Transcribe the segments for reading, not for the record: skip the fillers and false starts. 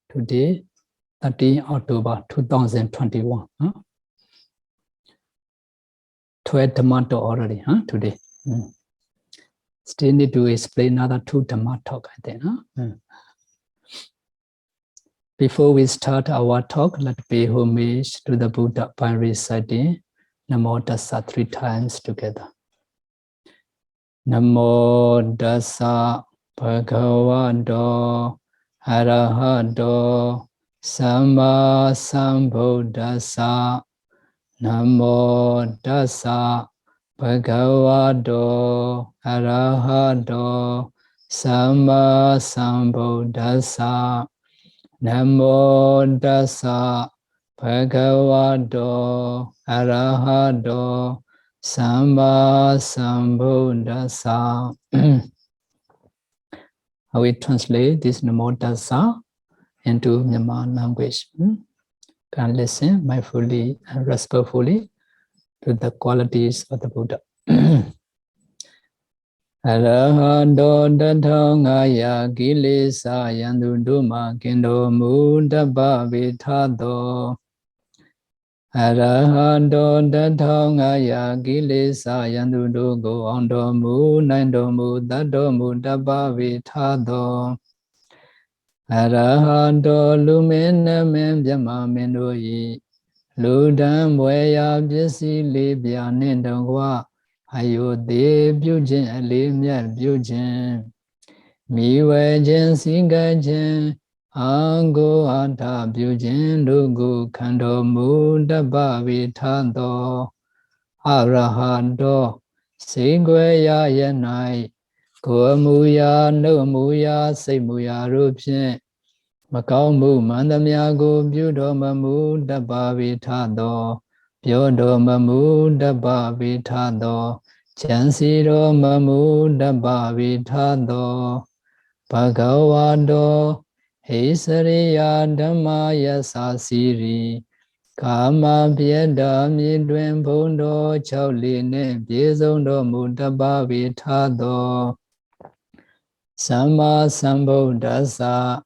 Today, 13 October 2021. 12 Dhamma talk already, today. Still need to explain another 2 Dhamma talk, I think. Before we start our talk, let's pay homage to the Buddha by reciting Namo Tassa 3 times together. Namo Tassa Bhagavato Arahato Samma Sambuddhassa. Namo Tassa Bhagavato Arahato Samma Sambuddhassa. Namo Tassa Bhagavato Arahato Samma Sambuddhassa. How we translate this Namo Tassa into Myanmar language? Can listen mindfully and respectfully to the qualities of the Buddha. Arahato Tathāgaya Kilesa Yantu Dhamma Kendo Muddhappa Vitthato. Arahato Tathāgaya Kilesa Yantu Dhamma Ando Mu Nando Muddhato Muddhappa Vitthato. Arahato Lumena Mem Jama Mendoyi Ludam Vaya Jesi Libya Nindangwa Ayode Bujin Alimya Bujin Miwe Jen Singa Jen Ango Anta Bujin Lugu Kando Muddhappa Vitthato. Arahato Singwaya Yanai Komuya no muya say muya rupshin Macau mu mandamyago budo mamu dabba vitthato Byodo mamu dabba vitthato Chansiro mamu dabba vitthato Bhagavato Hesariya Dhammaya Sasiri Kama Pyeda Midwen Bondo Chauli Ne Pyezondo Muddhappa Vitthato. Samma Sambuddhassa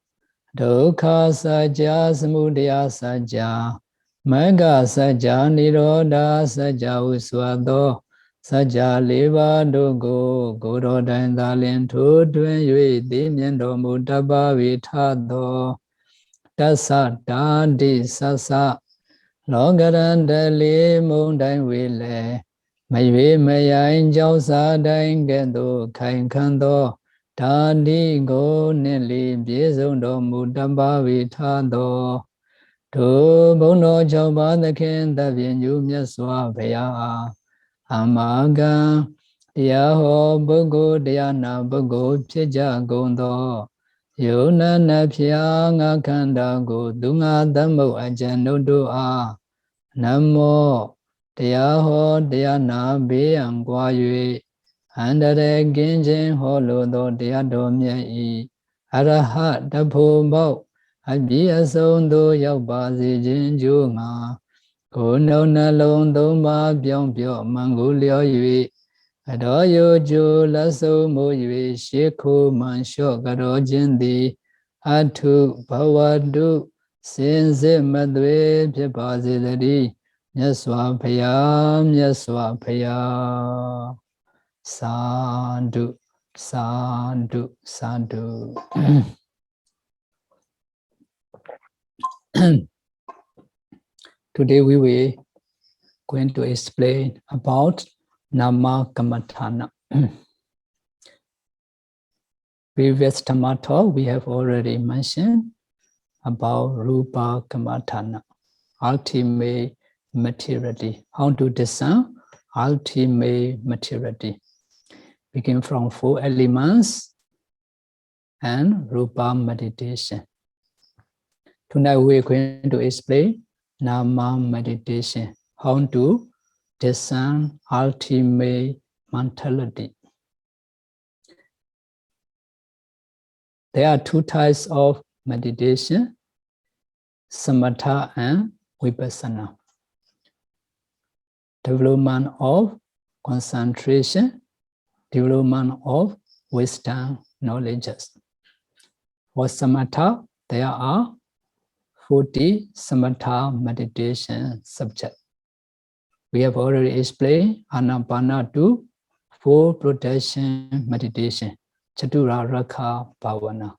Dukkha Sajja Samudaya Sajja Magga Sajja Nirodha Sajja Uswato Sajja Leva Dugo Goro Daindalin Tudwen Yui Dimyendo Muddhappa Vitthato. Tassa Dadi Sassa Logarandali Mundai Wile Maywe Mayain Jausa Daingendo Kaikando Tadi Go Nili Biezundo Muddhappa Vitthato. To Bono Jauba the Ken the Vinyu Myaswa Vaya Amaga Yaho Bogo Diana Bogo Pija Gondo Yona Napia Kanda Go Dunga Damo Ajano Dua Namo Yaho Diana Be Angua Andare Genjin Holo do Diadomia Arahat Dapo Bo Abia Sondo Yabazi Jinjunga Kono Nalon Doma Bion Bio Mangulio Yui Adoyo Jo Lasso Mo Yui Shiko Mansho Garo Jindi Atu Bawadu Sense Madwe Pipazidari Nyaswa Paya Nyaswa Paya. Sadhu, sadhu, sadhu. Today we will going to explain about Nama Kammatthana. Previous Dhamma talk we have already mentioned about Rūpa Kammatthana, ultimate materiality. How to discern ultimate materiality. Begin from 4 elements and Rūpa meditation. Tonight we are going to explain Nama meditation, how to discern ultimate mentality. There are 2 types of meditation, Samatha and Vipassana. Development of concentration, development of wisdom, knowledge. For Samatha, there are 40 Samatha meditation subject. We have already explained Ānāpāna to 4 protection meditation, Chatura Rakha Bhavana.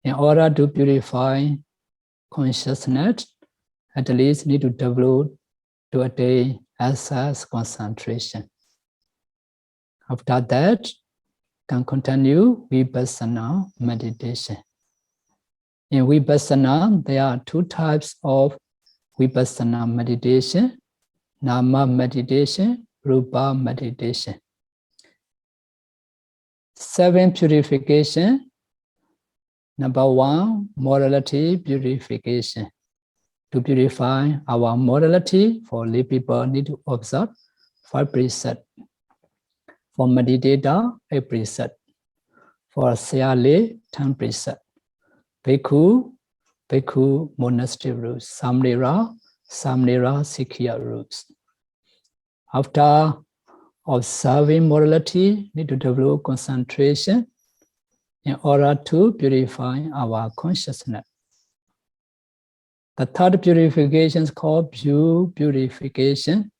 In order to purify consciousness, at least need to develop to attain access concentration. After that, can continue Vipassana meditation. In Vipassana, there are 2 types of Vipassana meditation, Nama meditation, Rūpa meditation. 7 purification. Number 1, morality purification. To purify our morality, for lay people need to observe 5 precepts. For meditator, 8 precepts. For Sayale, 10 precepts. Bhikkhu monastery rules. Samnera Sikhiya rules. After observing morality, need to develop concentration in order to purify our consciousness. The 3rd purification is called view purification.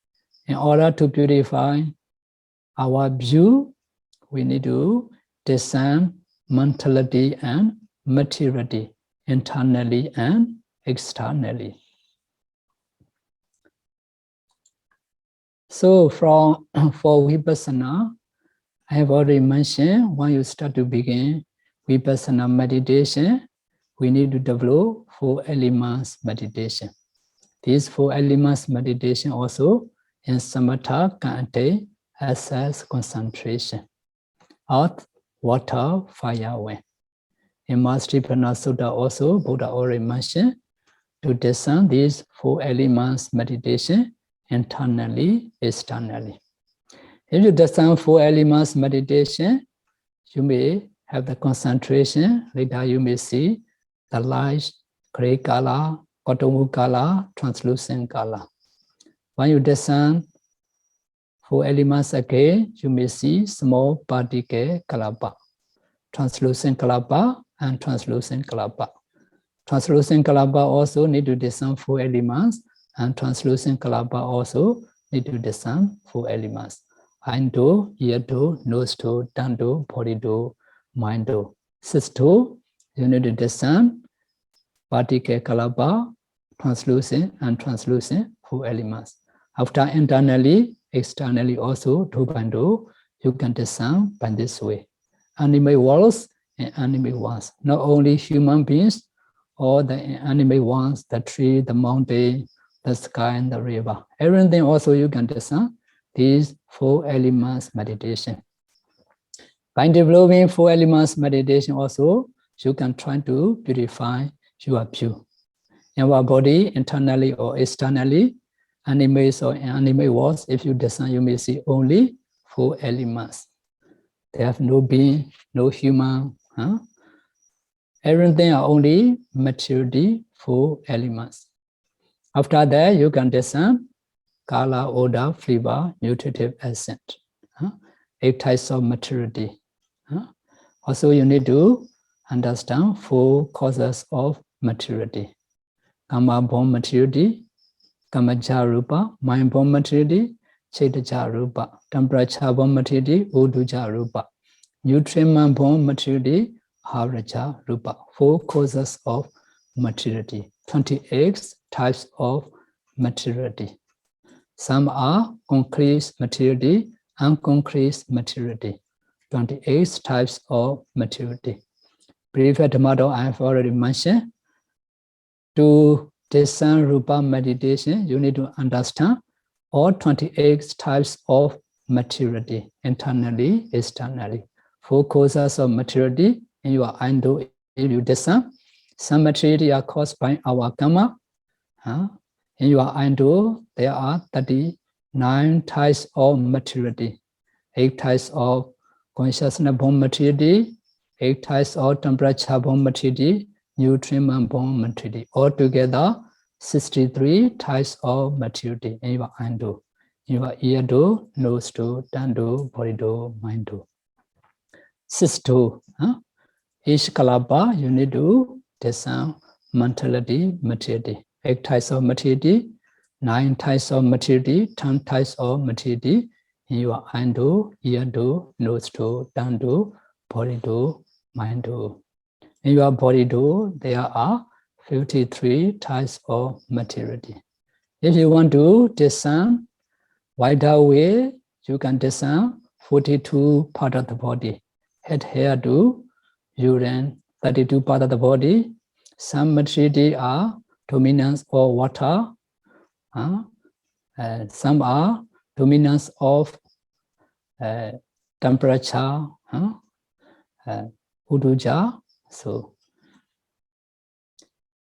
In order to purify our view, we need to discern mentality and materiality, internally and externally. So for Vipassana, I have already mentioned, when you start to begin Vipassana meditation, we need to develop 4 elements meditation. These 4 elements meditation also in Samatha can attain access concentration. Earth, water, fire, wind. In Mahastripana Sutta also, Buddha already mentioned to discern these 4 elements meditation internally, externally. If you discern 4 elements meditation, you may have the concentration. Later you may see the light, gray color, kotomu color, translucent color. When you discern 4 elements again, you may see small particle kalapa, translucent kalapa and translucent kalapa. Translucent kalapa also need to discern 4 elements, and translucent kalapa also need to discern 4 elements. Eye do, ear do, nose do, tongue do, body do, mind do. 6 do, you need to discern particle kalapa, translucent and translucent 4 elements. After internally, externally also 2 do, you can discern by this way. Animal worlds and animal ones. Not only human beings, or the animal ones, the tree, the mountain, the sky, and the river. Everything also you can discern these 4 elements meditation. By developing 4 elements meditation also, you can try to purify your view. In our body, internally or externally, animals or animal worlds, if you discern, you may see only 4 elements. They have no being, no human. Everything are only materiality, 4 elements. After that, you can discern color, odor, flavor, nutritive essence. 8 types of materiality. Also, you need to understand 4 causes of materiality. Karma-born materiality, Kamaja Rūpa, mind-born materiality, Chaitaja Rūpa, temperature-born materiality, Uduja Rūpa, nutriment-born materiality, Haraja Rūpa. 4 causes of materiality, 28 types of materiality. Some are concrete materiality, unconcrete materiality, 28 types of materiality. Previous Dhammasāra I have already mentioned. To discern Rūpa meditation, you need to understand all 28 types of materiality, internally, externally. 4 causes of materiality in your endo, if you discern. Some materiality are caused by our karma. In your endo, there are 39 types of materiality, 8 types of consciousness-born materiality, 8 types of temperature-born materiality, nutriment-born materiality. Altogether, 63 types of materiality in your endo. In your ear do, nose do, tongue do, body do, mind do. 6 do. Each kalapa, you need to discern mentality, materiality. 8 types of materiality, 9 types of materiality, 10 types of materiality in your eye do, ear do, nose do, tongue do, body do, mind do. In your body do, there are 53 types of materiality. If you want to discern wider way, you can discern 42 parts of the body. Head, hair do, urine, 32 parts of the body. Some materiality are dominance of water. Some are dominance of temperature, uduja. So,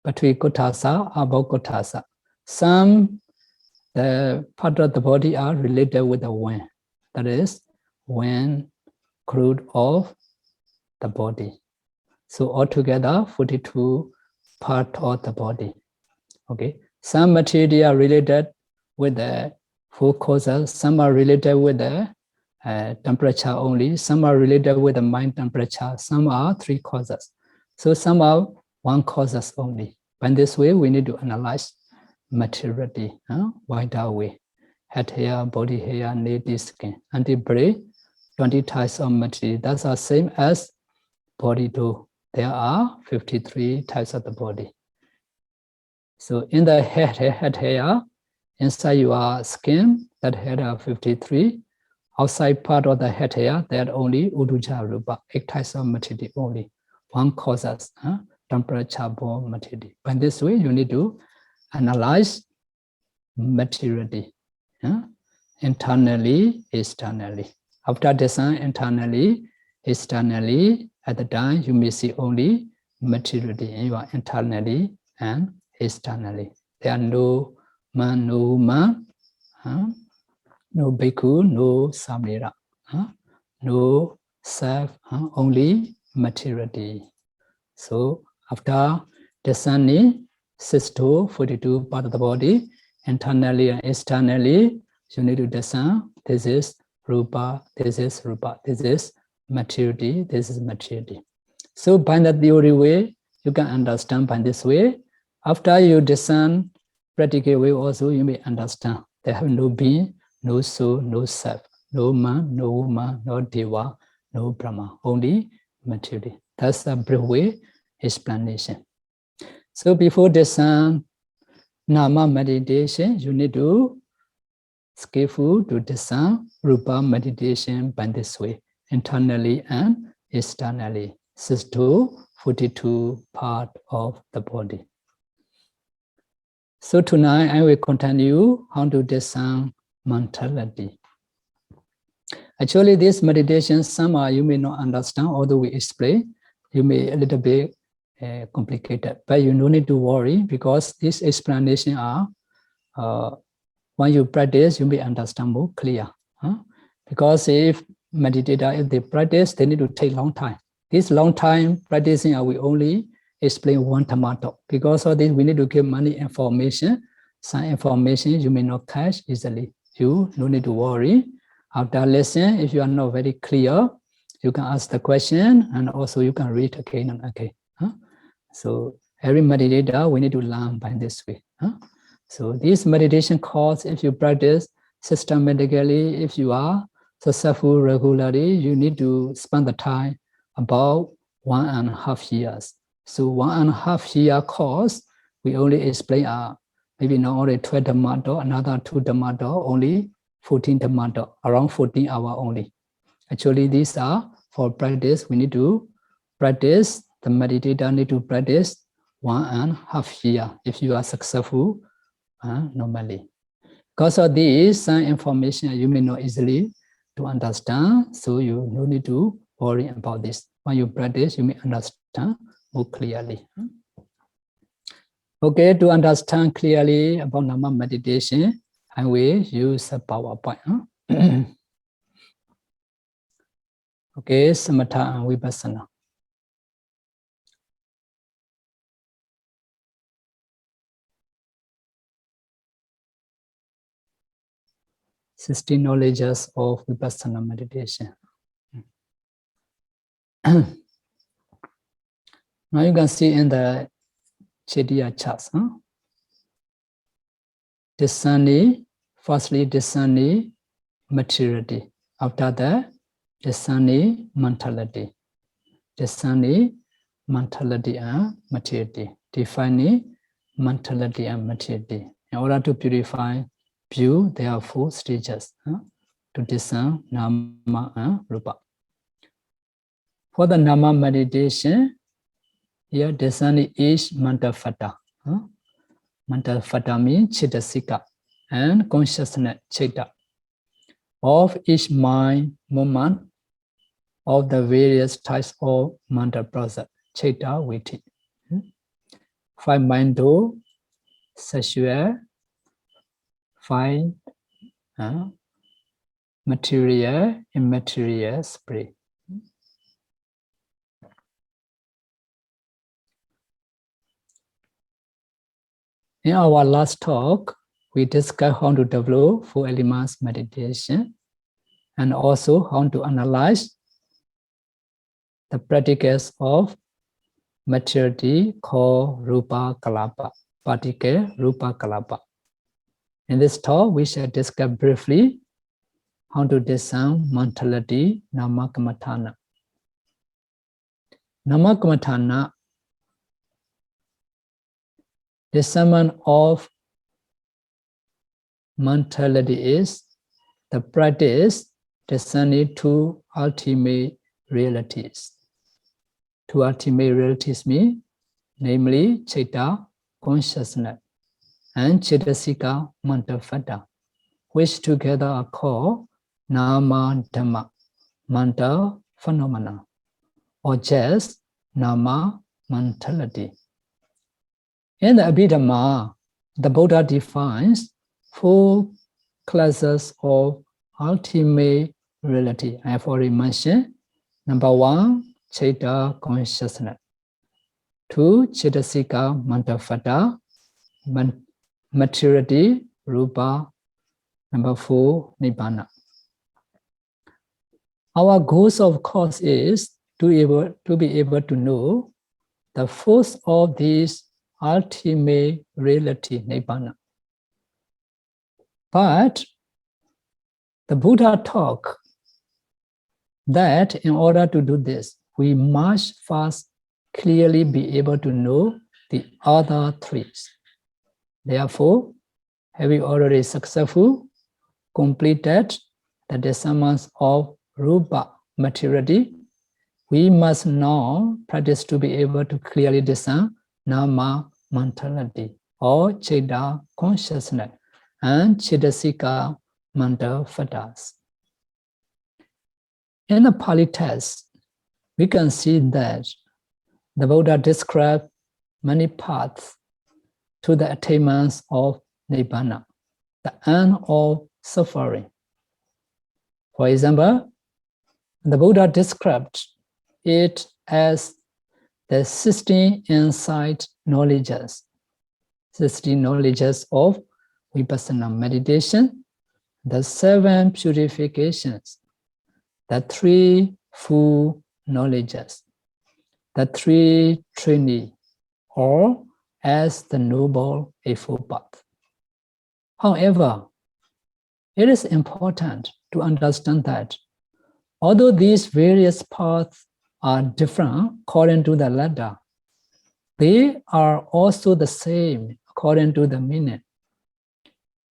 Patri Kotasa, Abau Kotasa. Some part of the body are related with the wind. That is, wind, crude of the body. So altogether, 42 part of the body. Okay. Some material are related with the 4 causes. Some are related with the temperature only. Some are related with the mind temperature. Some are 3 causes. So some are 1 causes only. By this way, we need to analyze materiality, wider way. Head hair, body hair, nail, skin. Anti-brain, 20 types of material. That's the same as body do. There are 53 types of the body. So in the head hair, inside your skin, that head are 53. Outside part of the head hair, that only uduja rūpa, 8 types of material only. 1 causes, temperature born material. By this way, you need to analyze materiality, internally, externally. After design internally, externally, at the time you may see only materiality in your internally and externally. There are no man, no woman, no bhikkhu, no samnera, no self, only materiality. So after discerning 6 to 42 part of the body, internally and externally, you need to discern this is Rūpa, this is Rūpa, this is materiality, this is materiality. So by the theory way, you can understand by this way. After you discern practical way also, you may understand there have no being, no soul, no self, no man, no woman, no deva, no Brahma, only materiality. That's the brief way explanation. So before discern Nama meditation, you need to skillful to discern Rūpa meditation by this way, internally and externally. 6 to 42 part of the body. So tonight I will continue how to discern mentality. Actually, this meditation, some you may not understand, although we explain, you may a little bit complicated, but you don't need to worry because this explanation are when you practice, you may understand more clear. Because if meditator, if they practice, they need to take long time. This long time practicing, I will only explain 1 Dhammasāra. Because of this, we need to give many information. Some information you may not catch easily. You no need to worry. After lesson, if you are not very clear, you can ask the question and also you can read again and again. So every meditator, we need to learn by this way. So this meditation course, if you practice systematically, if you are successful regularly, you need to spend the time about 1.5 years. So 1.5 year course, we only explain maybe not only 12 Dhammasāra, another 2 Dhammasāra, only 14 Dhammasāra, around 14 hours only. Actually, these are for practice. We need to practice, the meditator need to practice 1.5 years if you are successful normally. Because of this, some information you may not easily to understand, so you no need to worry about this. When you practice, you may understand more clearly. Okay, to understand clearly about Nama meditation, I will use a PowerPoint. Okay, Samatha and Vipassana. "16 knowledges of Vipassana meditation." Now you can see in the Chediya chas. Discerning, firstly discerning materiality. After that, discerning mentality. Discerning mentality and materiality. Defining mentality and materiality. In order to purify view, there are 4 stages to discern Nama and Rūpa. For the Nama meditation, here discerning each mental fata. Mental fata means Chittasika and consciousness Chitta of each mind movement of the various types of mental process. Chitta Viti. 5 mental, sexual, 5 material, immaterial, spirit. In our last talk, we discussed how to develop 4 elements meditation and also how to analyze the practices of materiality called Rūpa Kalapa, particle Rūpa Kalapa. In this talk, we shall discuss briefly how to discern mentality, Nama Kamatthana. Nama Kamatthana, discernment of mentality is the practice discerning 2 ultimate realities. 2 ultimate realities mean, namely, Chitta, consciousness, and Chittasika, mental fata, which together are called Nama Dhamma, mental phenomena, or just Nama mentality. In the Abhidhamma, the Buddha defines 4 classes of ultimate reality. I have already mentioned. Number 1, Chitta consciousness. 2, Chittasika mental fata, materiality, Rūpa. Number 4, Nibbāna. Our goals, of course, is to be able to know the force of this ultimate reality, Nibbāna. But the Buddha taught that in order to do this, we must first clearly be able to know the other 3. Therefore, having already successfully completed the discernment of Rūpa materiality, we must now practice to be able to clearly discern Nama mentality or Chitta consciousness and Chittasika mental fatas. In the Pali text, we can see that the Buddha described many paths to the attainment of Nibbāna, the end of suffering. For example, the Buddha described it as the 16 insight knowledges, 16 knowledges of Vipassana meditation, the 7 purifications, the 3 full knowledges, the 3 trini, or as the Noble Eightfold Path. However, it is important to understand that although these various paths are different according to the letter, they are also the same according to the meaning.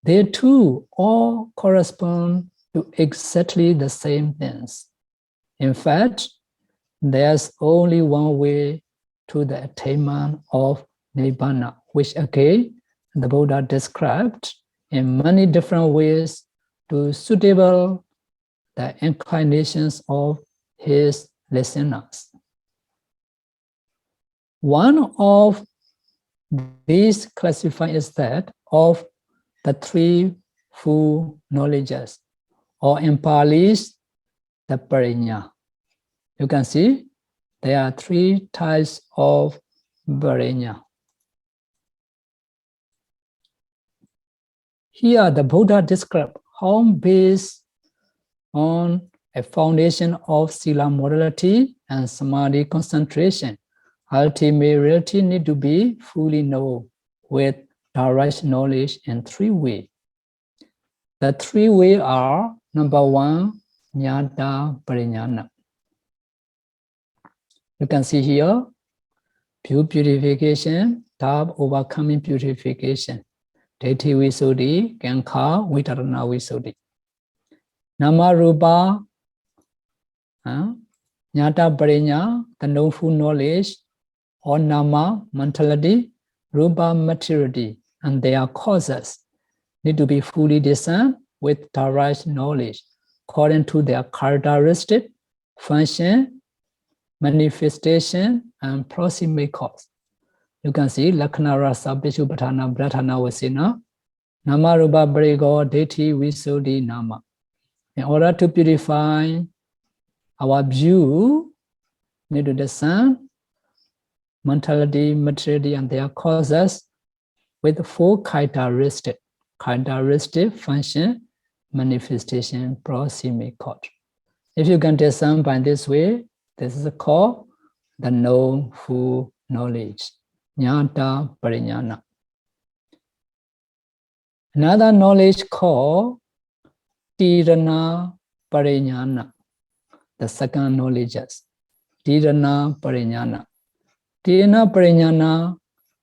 They too all correspond to exactly the same things. In fact, there's only one way to the attainment of Nibbāna, which again the Buddha described in many different ways to suitable the inclinations of his listeners. One of these classifiers is that of the 3 full knowledges, or in Pali, the Pariññā. You can see there are 3 types of Pariññā. Here the Buddha described how based on a foundation of Sila morality and Samadhi concentration, Ultimate reality need to be fully known with direct knowledge in 3 ways. The 3 ways are: number 1, Jnata Pariññāna. You can see here, pure purification, top overcoming purification. Dethi Visuddhi, Kankha Vitarana Visuddhi. Nama Rūpa, Jnata Pariññā, the knowful knowledge, or Nama, mentality, Rūpa, materiality, and their causes need to be fully discerned with direct knowledge according to their characteristic, function, manifestation, and proximate cause. You can see Lakkhana Rasa Pishupatthana Pratthana Vasena Nama Rūpa Parigo Dethi Visuddhi Nama. In order to purify our view, need to discern mentality, materiality, and their causes with 4 characteristics: function, manifestation, proximate cause. If you can discern by this way, this is called the knowful knowledge, Jnata Pariññāna. Another knowledge called Tirana Pariññāna, the second knowledge is Tirana Pariññāna. Tirana Pariññāna,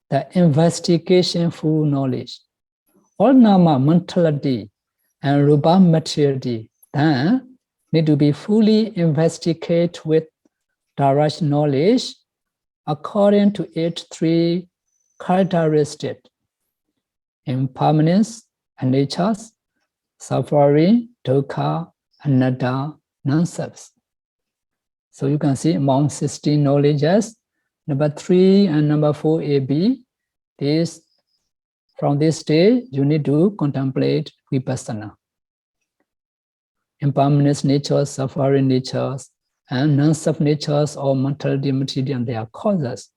the investigation full knowledge. All Nama, mentality, and Rūpa, materiality, then need to be fully investigated with direct knowledge according to its 3 characteristics: impermanence and natures, suffering, dukkha, anatta, non-self. So you can see among 16 knowledges, number 3 and number 4 AB, this from this stage you need to contemplate vipassana. Impermanence natures, suffering natures, and non-self natures or mentality, materiality, and their causes.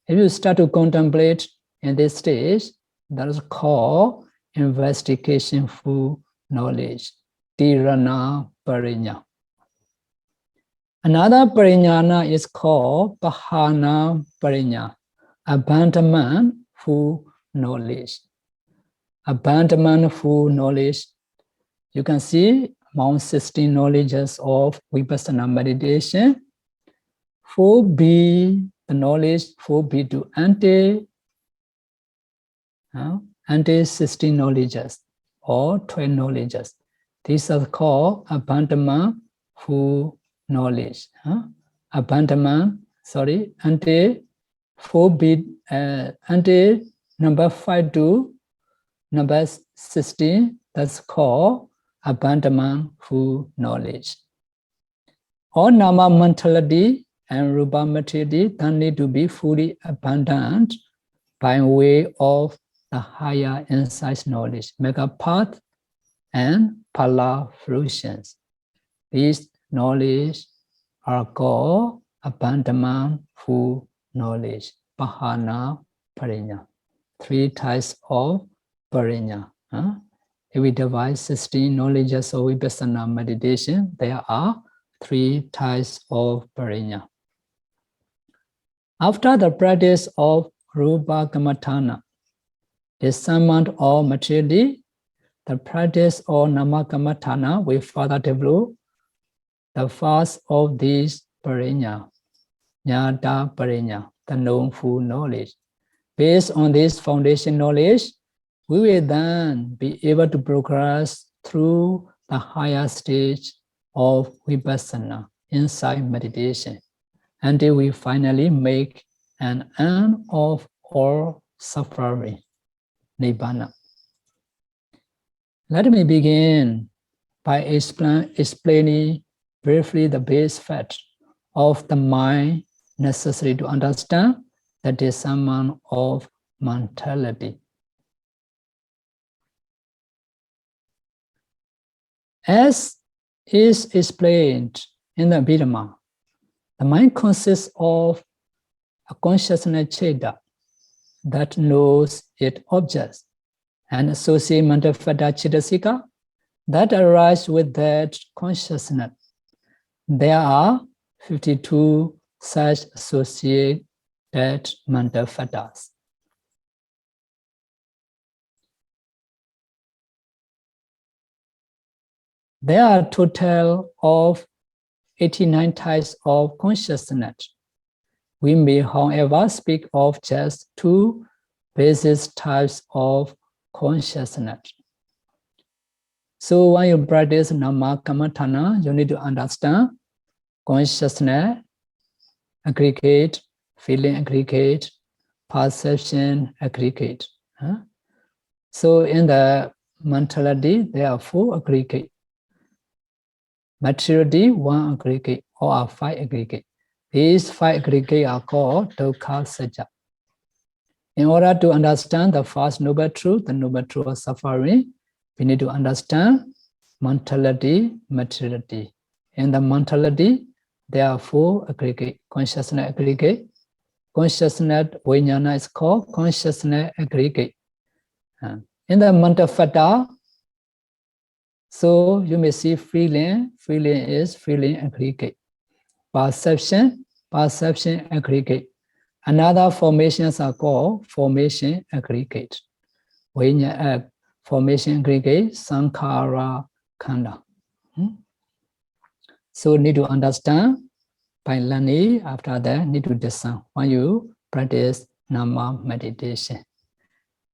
If you start to contemplate in this stage, that is called investigation full knowledge, Tirana Pariññā. Another Pariññāna is called Pahana Pariññā, abandonment full knowledge. Abandonment full knowledge. You can see among 16 knowledges of Vipassana meditation, 4B, the knowledge 4B to ante 16 knowledges or 12 knowledges. These are called abandonment full knowledge. Ante 4B, ante number 5 to number 16, that's called abandonment full knowledge. All Nama, mentality, and Rūpa, materiality that need to be fully abandoned by way of the higher insight knowledge, mega path and pala fruitions. These knowledge are called abandonment full knowledge, Pahana Pariññā. 3 types of Pariññā. If we divide 16 knowledges of Vipassana meditation, there are 3 types of Pariññā. After the practice of Rūpa Kammatthana, discernment of materiality, the practice of Nama Kammatthana will further develop the first of these Pariññā, Jnata Pariññā, the knowful knowledge. Based on this foundation knowledge, we will then be able to progress through the higher stage of Vipassana, insight meditation, until we finally make an end of all suffering, Nibbāna. Let me begin by explaining briefly the base fact of the mind necessary to understand the discernment of mentality. As is explained in the Dhammasāra, the mind consists of a consciousness cheta that knows its objects and associate mental feta cetasika that arise with that consciousness. There are 52 such associate that mental fetters. There are a total of 89 types of consciousness. We may, however, speak of just 2 basic types of consciousness. So when you practice Nama Kamatana, you need to understand consciousness, aggregate, feeling aggregate, perception aggregate. So in the mentality, there are 4 aggregate. Materiality, 1 aggregate, or 5 aggregate. These 5 aggregates are called Dukkha Sajja. In order to understand the first noble truth, the noble truth of suffering, we need to understand mentality, materiality. In the mentality, there are 4 aggregate. Consciousness aggregate. Consciousness vijnana is called consciousness aggregate. In the mental fetter, so you may see feeling. Feeling is feeling aggregate. Perception, perception aggregate. Another formations are called formation aggregate. Formation aggregate, sankhara khanda. So need to understand by learning. After that, need to discern when you practice Nama meditation.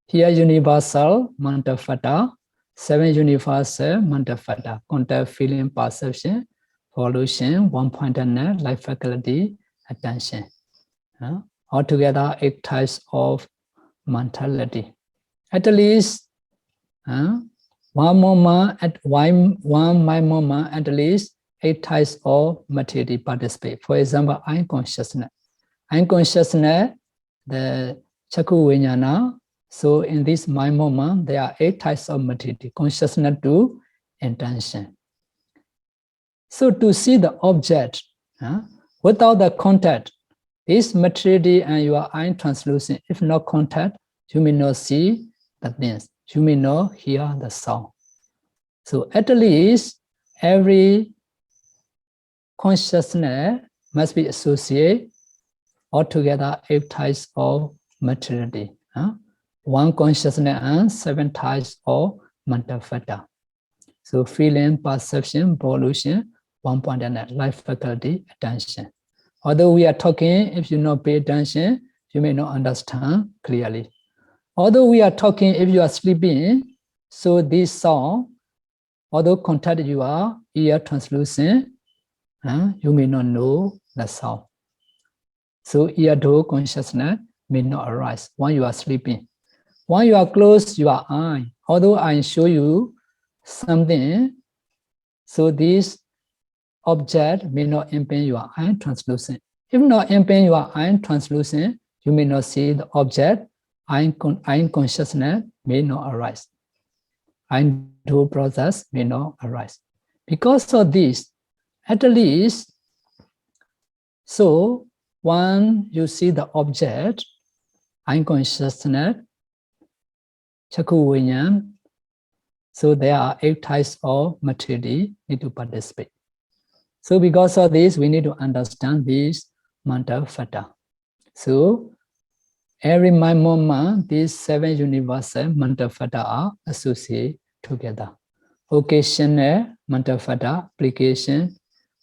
Here, universal mental fetter, 7 universal mental fetter: contact, feeling, perception, volition, one-pointedness, life faculty, attention. Altogether, 8 types of mentality. At least one moment, at one moment, at least 8 types of materiality participate. For example, unconsciousness. Unconsciousness, the Chakku Vijnana. So in this mind moment, there are 8 types of materiality: consciousness to intention. So to see the object without the contact, this materiality and your eye translucent. If not contact, you may not see the things. You may not hear the sound. So at least every consciousness must be associated altogether 8 types of materiality. 1 consciousness and 7 types of mental fetter. So feeling, perception, volition, one-pointedness, life faculty, attention. Although we are talking, if you not pay attention, you may not understand clearly. Although we are talking, if you are sleeping, so this sound, although contact your ear translucent, you may not know the sound. So ear door consciousness may not arise when you are sleeping. When you are close your eye, although I show you something, so this object may not impede your eye translucent. If not impede your eye translucent, you may not see the object. Eye consciousness may not arise. Eye door process may not arise. Because of this, at least, so when you see the object, eye consciousness, Chakku Vijnana, so there are 8 types of materiality need to participate. So because of this, we need to understand this mental fetter. So every mind moment, these 7 universal mental fetter are associated together. Occasional mental fetter, application,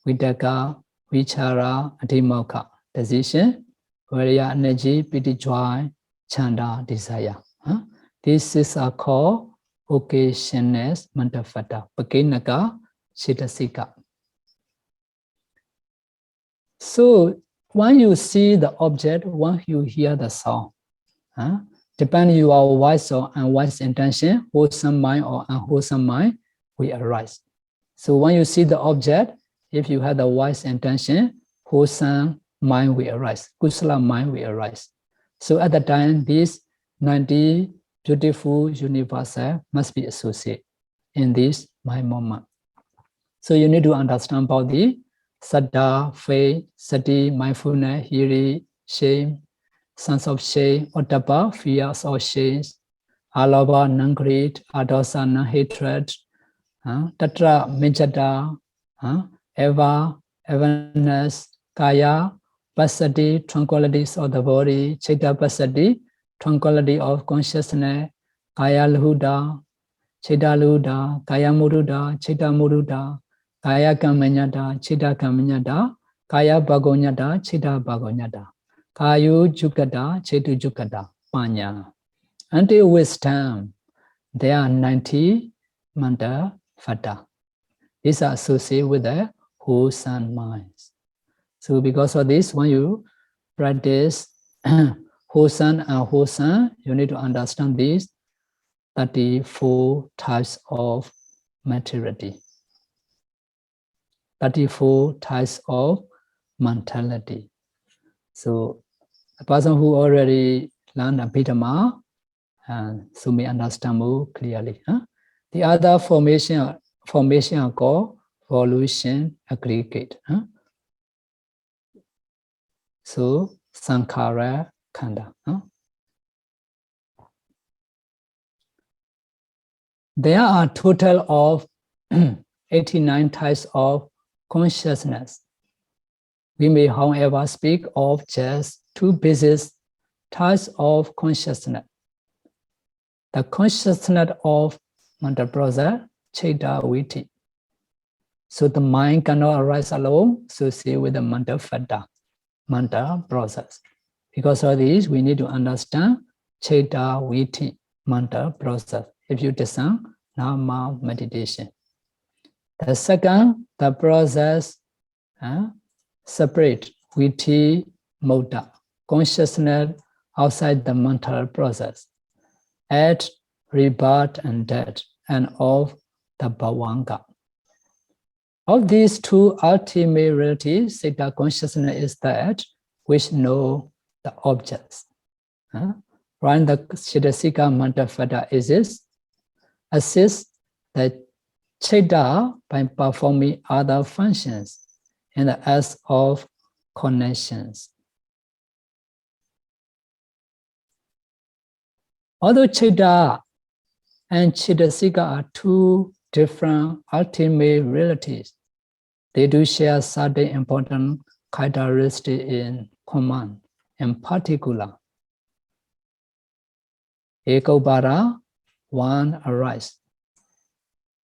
vidaka, vichara, adhimokkha, decision, virya, energy, piti, joy, chanda, desire. These is called occasional mental fetter, pakinaka, chitasika. So when you see the object, when you hear the sound, depending your wise or unwise intention, wholesome mind or unwholesome mind will arise. So when you see the object, if you have the wise intention, wholesome mind will arise, kusala mind will arise. So at the time, this 90 beautiful universal must be associated in this mind moment. So you need to understand about the saddha, faith, sati, mindfulness, hiri, shame, sense of shame, ottappa, fears or shame, alabha, non-greed, adosa, non-hatred, tatra, mijata, eva, everness, kaya, Passaddhi, tranquilities of the body, Chitta Passaddhi, tranquility of consciousness, Kaya Lahuda, Chitta Lahuda, Kaya Muruda, Chitta Muruda, Kaya Kamanyada, Chitta Kamanyada, Kaya Bhagonyada, Chitta Bhagonyada, Kayu Jukada, Chitta Jukada, Panya. Until wisdom, there are 90 manta fata. These are associated with the wholesome minds. So because of this, when you practice wholesome and wholesome, you need to understand these 34 types of materiality, 34 types of mentality. So a person who already learned Abhidhamma, so may understand more clearly. The other formation are called evolution aggregate. So Sankhara Khanda. There are a total of 89 types of consciousness. We may, however, speak of just two basic types of consciousness. The consciousness of mental process, Chitta Viti. So the mind cannot arise alone, associated with the mental fata, mental process. Because of this, we need to understand Chitta Viti, mental process. If you discern Nama meditation. The second, the process separate Viti Moda, consciousness outside the mental process, at rebirth and death, and of the Bhavanga. Of these two ultimate realities, Citta consciousness is that which know the objects. While the Chittasika mental fata exists, assists the Chitta by performing other functions in the acts of connections. Although Chitta and Chittasika are two different ultimate realities, they do share certain important characteristics in common. In particular, Ekobara, one arise.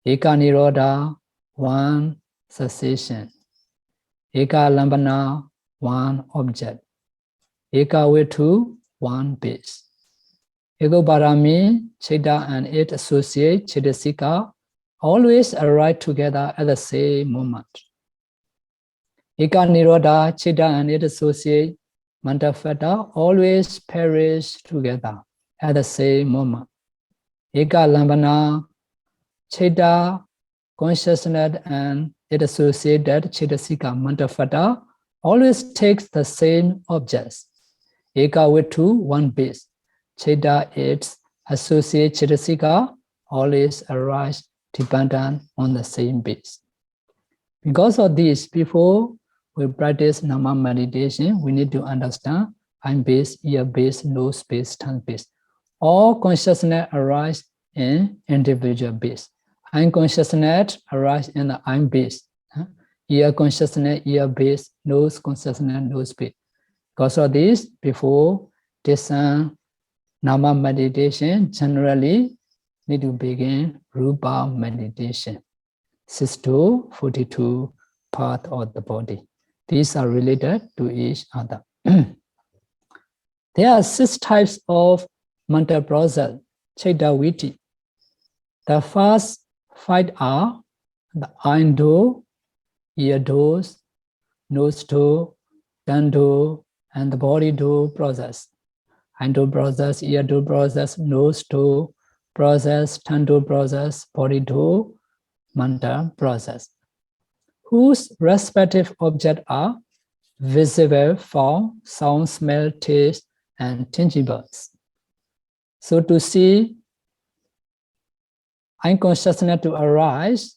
Eka Nirodha, one cessation. Eka Lambana, one object. Eka Vitu, one base. Ekobara means Chitta and it associate Chittasika always arise together at the same moment. Eka Nirodha, Chitta and it associate mental fata always perish together at the same moment. Eka Lambana, Chitta, consciousness and it associated Chittasika mental fata always takes the same objects. Eka Vitu, one base. Chitta, its associate Chittasika always arise dependent on the same base. Because of this, before we practice Nama meditation, we need to understand I'm base, ear base, nose base, tongue base. All consciousness arise in individual base. I'm consciousness arise in the I'm base. Ear consciousness, ear base, nose consciousness, nose base. Because of this, before this Nama meditation, generally need to begin Rūpa meditation. 6 to 42 parts of the body. These are related to each other. There are 6 types of mental process, Chitta Viti. The first 5 are the eye door, ear doors, nose door, tongue door, and the body door process. Eye door process, ear door process, nose door process, tongue door process, body door, mental process, whose respective objects are visible form, sound, smell, taste, and tangibles. So to see eye consciousness to arise,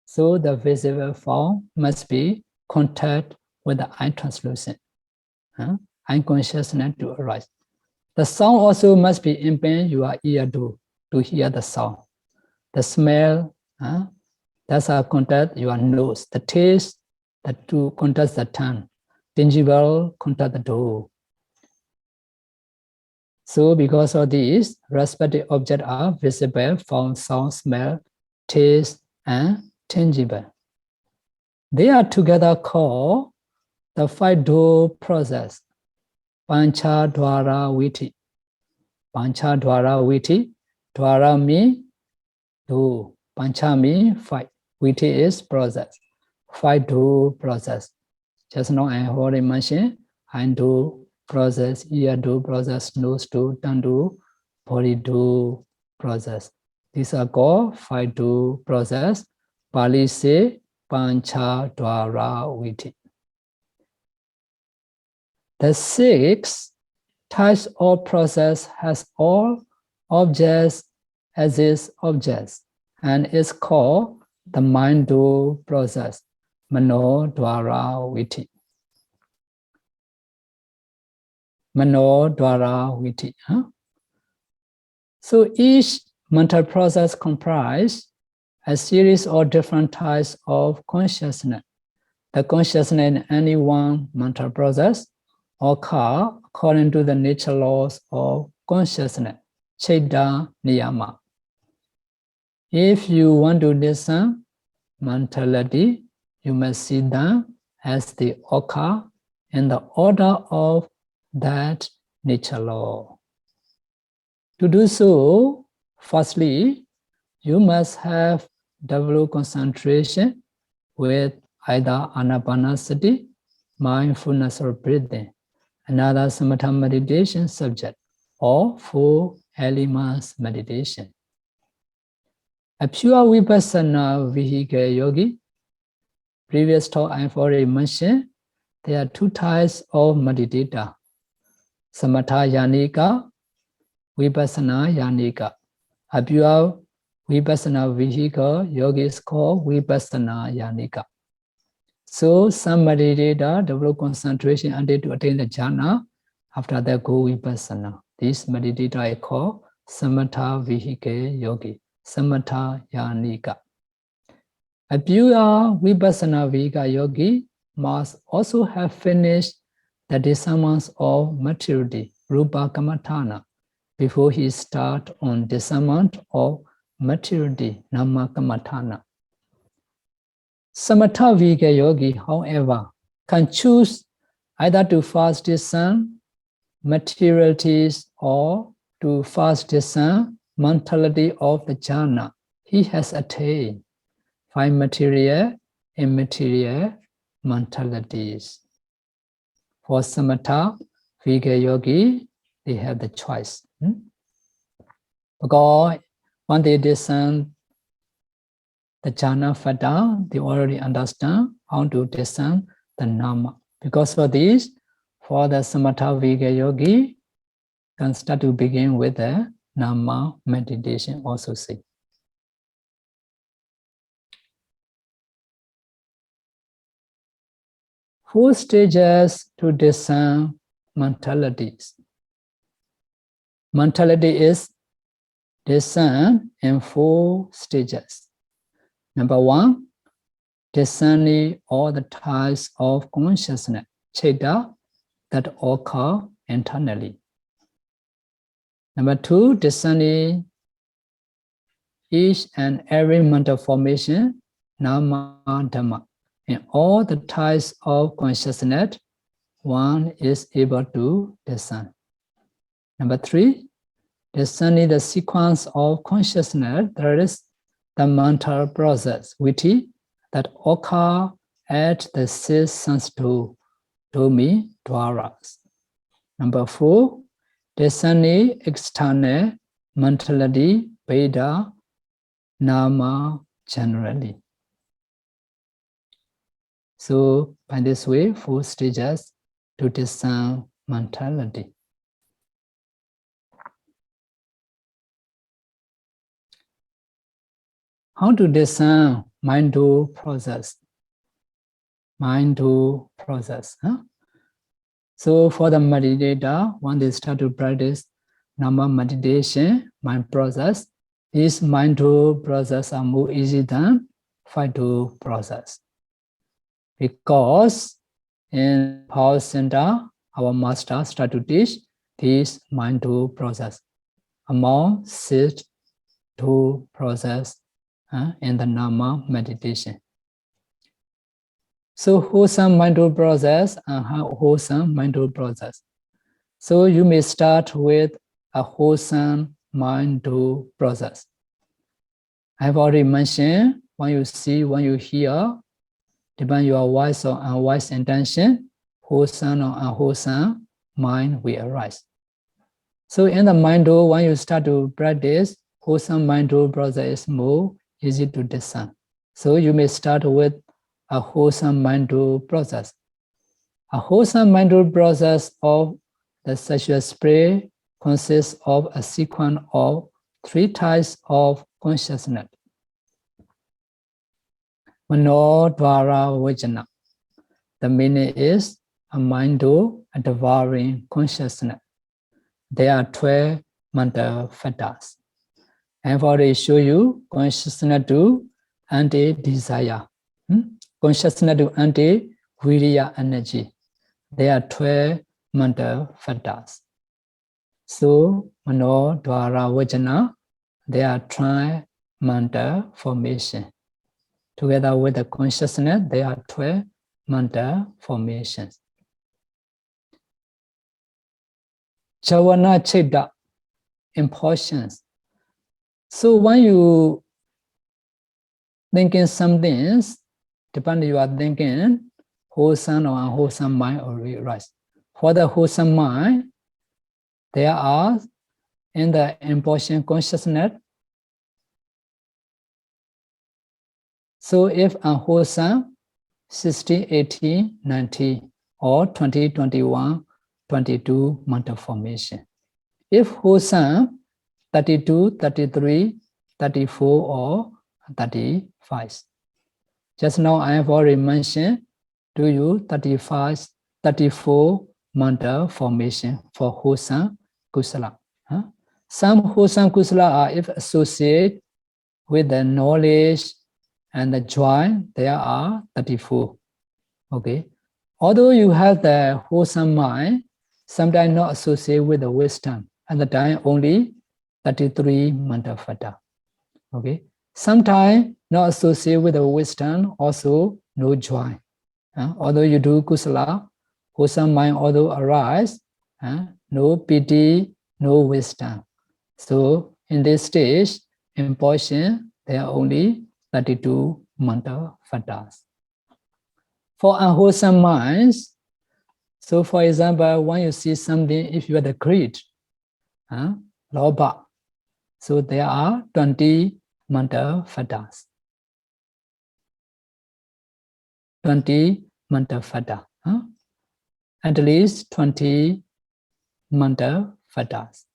so the visible form must be contact with the eye translucent. Eye consciousness to arise. The sound also must be impinged your ear to hear the sound. The smell, that's a contact your nose. The taste, that to contact the tongue. tangible contact door. So because of this, respective objects are visible from sound, smell, taste, and tangible. They are together called the five door process, Pancha Dwara Viti. Pancha Dwara Viti. Dwara means door. Pancha means five. Viti is process. Five door process. Just now I already mentioned hand door process, ear door process, nose door, tongue door, body door process. These are called five door process. Pali say Pancha Dwara Viti. The six types of process has all objects as its objects and is called the mind door process, Mano Dwara Viti. Mano Dwara Viti. So each mental process comprises a series of different types of consciousness. The consciousness in any one mental process occur according to the nature laws of consciousness, Chitta Niyama. If you want to discern mentality, you must see them as they occur in the order of that nature law. To do so, firstly, you must have developed concentration with either Ānāpāna Ssati, mindfulness or breathing, another samatha meditation subject, or 4 elements meditation. A pure vipassana vehicle yogi, previous talk I've already mentioned, there are two types of meditator, samatha yanika, vipassana yanika. A pure vipassana vehicle yogi is called vipassana yanika. So some meditator develop concentration until to attain the jhana. After that go vipassana. This meditator I call samatha vihike yogi, samatha yanika. A pure vipassana vihika yogi must also have finished the discernment of materiality, Rūpa kammatthana, before he start on discernment of materiality, Nama kammatthana. Samatha vihika yogi, however, can choose either to first discern materialities or to first discern mentality of the jhana he has attained, 5 material, immaterial mentalities. For samatha vihika yogi, they have the choice. Because when they discern the jhana fada, they already understand how to discern the nama. Because of this, for the samatha vihika yogi, can start to begin with the nama meditation also say. 4 stages to discern mentalities. Mentality is discerned in 4 stages. Number 1, discerning all the types of consciousness, chitta, that occur internally. Number 2, discerning each and every mental formation, nama dhamma. In all the types of consciousness, one is able to discern. Number 3, discerning the sequence of consciousness, that is the mental process, viti, that occur at the 6 sense domi dwaras. Number 4, discerning external mentality, veda, nama generally. So by this way, 4 stages to discern mentality. How to discern mind-do process? Mind-do process. So for the meditator, when they start to practice nama meditation, mind process, these mind-do process are more easy than fight-do process. Because in power center, our master start to teach this mindful process. Among sit to process in the Nama meditation. So wholesome mindful process and wholesome mindful process. So you may start with a wholesome mindful process. I have already mentioned, when you see, when you hear, depend your wise or unwise intention, wholesome or unwholesome mind will arise. So in the mindful, when you start to practice, wholesome mindful process is more easy to discern. So you may start with a wholesome mindful process. A wholesome mindful process of the sexual spirit consists of a sequence of 3 types of consciousness. Mano Dvara Vajana. The meaning is a mindful and devouring consciousness. There are 12 mental factors. I have already shown you consciousness to anti-desire. Consciousness to anti-viriya energy. There are 12 mental factors. So, Mano Dvara Vajana, there are 12 mental formation. Together with the consciousness, there are 12 mental formations. Javana Cheda, impulsions. So when you thinking something, depending you are thinking, wholesome or unwholesome mind already arise. For the wholesome mind, there are in the impulsion consciousness. So if unwholesome, 60, 80, 90, or 20, 21, 22 mental formation. If wholesome, 32, 33, 34, or 35. Just now I have already mentioned to you 35, 34 mental formation for wholesome kusala. Some wholesome kusala are if associated with the knowledge and the joy, there are 34. Okay. Although you have the wholesome mind, sometimes not associated with the wisdom. At the time, only 33 mental factor. Okay. Sometimes not associated with the wisdom, also no joy. Although you do kusala, wholesome mind although arise, no pity, no wisdom. So in this stage, in portion, there are only 32 mental factors. For unwholesome minds, so for example, when you see something, if you are the greed, lobha, so there are 20 mental factors. 20 mental factors. At least 20 mental factors.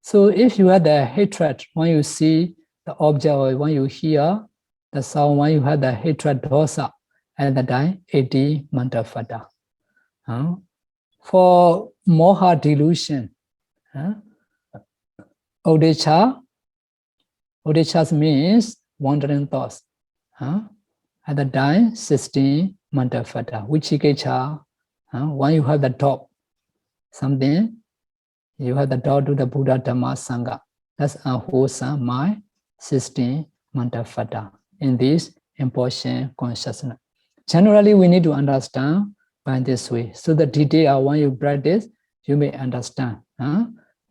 So if you have the hatred, when you see the object or when you hear the sound, when you have the hatred dosa, at that time, 80 mental factor. For moha delusion, Odisha means wandering thoughts. At the time, 16 mental factor. Vichikecha, when you have the doubt, something, you have the doubt to the Buddha Dhammasāra. That's unwholesome mind, 16 mental factor in this important consciousness. Generally, we need to understand by this way. So the detail when you practice, you may understand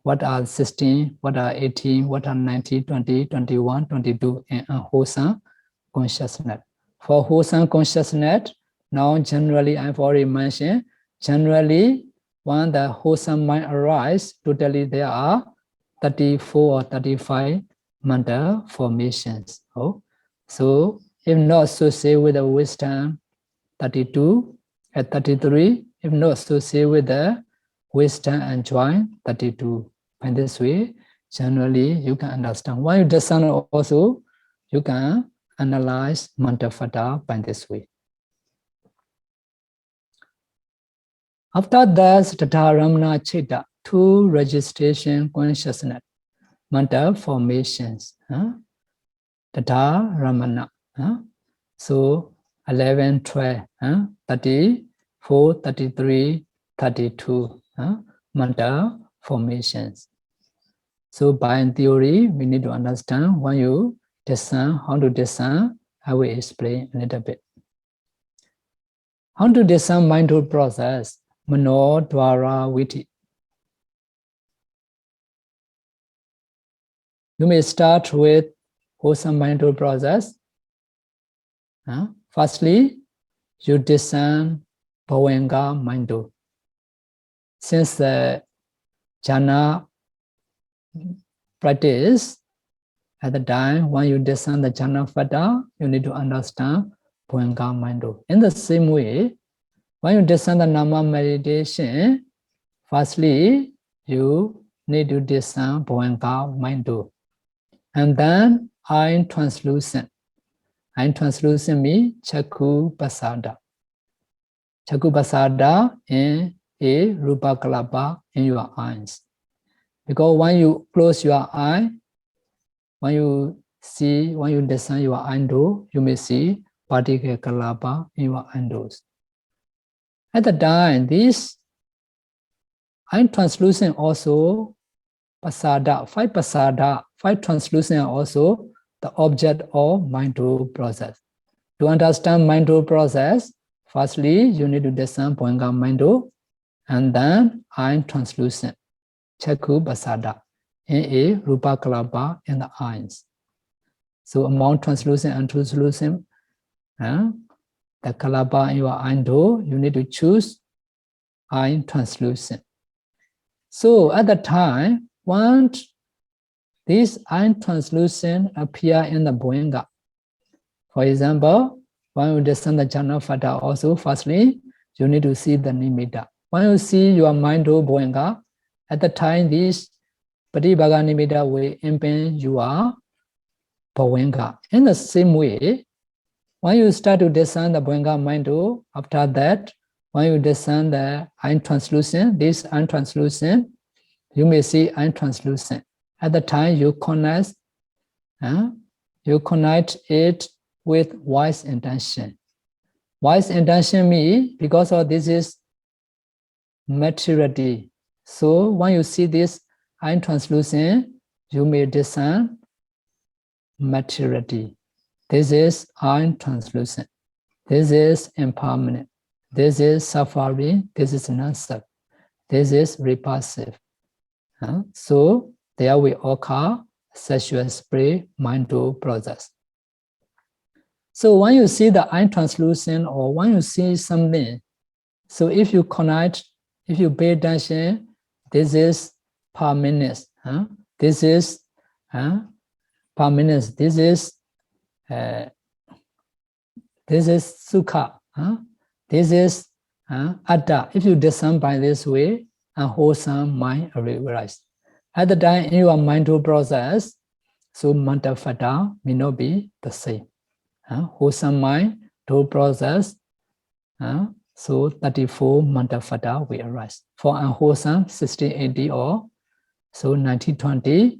what are 16, what are 18, what are 90, 20, 21, 22 in wholesome consciousness. For wholesome consciousness, now generally I've already mentioned, generally when the wholesome mind arises, totally there are 34 or 35 mental formations. So if not associated with the wisdom, 32, at 33, if not associated with the wisdom and joy, 32. In this way, generally you can understand. When you discern also, you can analyze mental factor by this way. After that, Tataramana Chitta, 2 registration consciousness, mental formations. Tataramana. So 11, 12, 30, 4, 33, 32 mental formations. So by theory, we need to understand when you discern, how to discern. I will explain a little bit. How to discern mindful process, Mano Dwara Viti. You may start with wholesome mindful process. Firstly, you discern Bhavanga mindful. Since the jhana practice, at the time when you discern the jhana fata, you need to understand Bhavanga mindful. In the same way, when you discern the nama meditation, firstly, you need to discern Bhavanga mindful. And then eye translucent. Eye translucent means Chakku Pasada. Chakku Pasada in a Rūpa Kalapa in your eyes. Because when you close your eye, when you discern your endo, you may see Patika Kalapa in your endos. At the time, this eye translucent also Pasada, five translucent are also the object of mindful process. To understand mindful process, firstly, you need to discern Bhavanga mindful, and then eye translucent, Chakku Pasada, in a Rūpa Kalapa in the eyes. So among translucent and translucent, the Kalapa in your endo, you need to choose eye translucent. So at the time, once these eye translucent appear in the Bhavanga. For example, when you discern the jhana fata also, firstly, you need to see the nimitta. When you see your mindful Bhavanga, at the time this Patibhaga nimitta will impinge your Bhavanga. In the same way, when you start to discern the Bhavanga mindful, after that, when you discern the eye translucent, this eye translucent, you may see eye translucent. At the time you connect it with wise intention. Wise intention means because of this is materiality. So when you see this eye translucent, you may discern materiality. This is eye translucent. This is impermanent. This is suffering. This is non-self. This is repulsive. So there will occur sexual spray mindful process. So when you see the eye translucent or when you see something, so if you connect, if you pay attention, this is permanence. This is permanence. This is sukha. This is atta. If you discern by this way, a wholesome mind arises. At the time in your mindful process, so manta fata may not be the same. Wholesome mind, to process, so 34 manta fata will arise. For unwholesome, 60, 80 or so 90, 20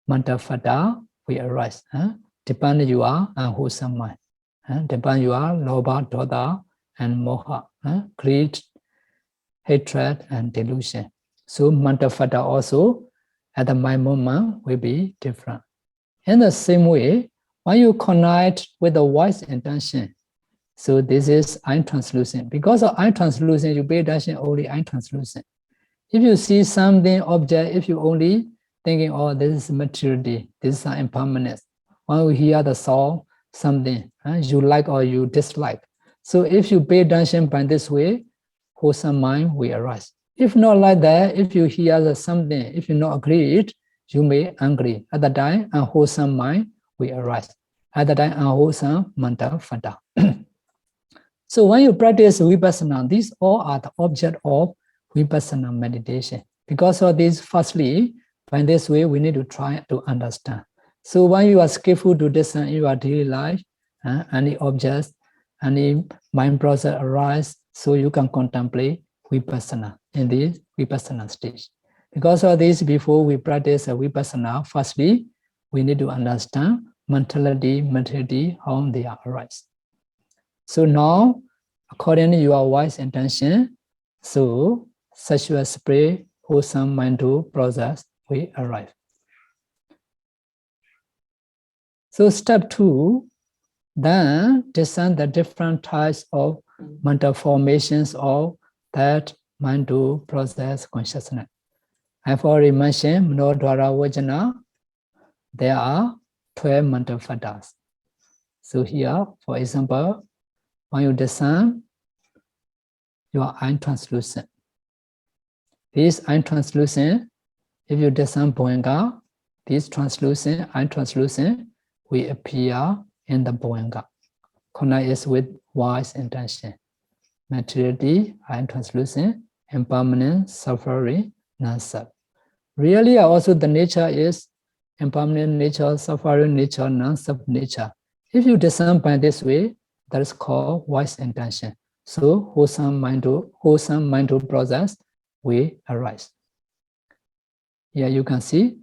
manta fata will arise. Depend you are unwholesome mind. Depend you are lobha, dodha, and moha, greed, hatred, and delusion. So manta fata also at the mind moment will be different. In the same way, when you connect with the wise intention, so this is eye translucent. Because of eye translucent, you pay attention only eye translucent. If you see something, object, if you only thinking, oh, this is materiality, this is impermanence. When you hear the song, something you like or you dislike. So if you pay attention by this way, wholesome mind will arise. If not like that, if you hear something, if you not agree, you may angry. At the time, unwholesome mind will arise. At the time, unwholesome manta fata. So when you practice vipassana, these all are the object of vipassana meditation. Because of this, firstly, by this way, we need to try to understand. So when you are skillful to discern in your daily life, any objects, any mind process arise, so you can contemplate vipassana in this vipassana stage. Because of this, before we practice a vipassana, firstly, we need to understand mentality, materiality, how they arise. So now, according to your wise intention, so sexual spray, wholesome mindful process will arrive. So step 2, then discern the different types of mental formations of that mindful process consciousness. I've already mentioned Manodhara Vajana. There are 12 mental fetters. So here, for example, when you discern, your eye translucent. This eye translucent, if you discern Bhavanga, this translucent, eye translucent, will appear in the Bhavanga. Connect is with wise intention. Materiality, eye translucent, impermanent, suffering, non-self. Really, also the nature is impermanent nature, suffering nature, non-self nature. If you discern by this way, that is called wise intention. So wholesome mindful process will arise. Here you can see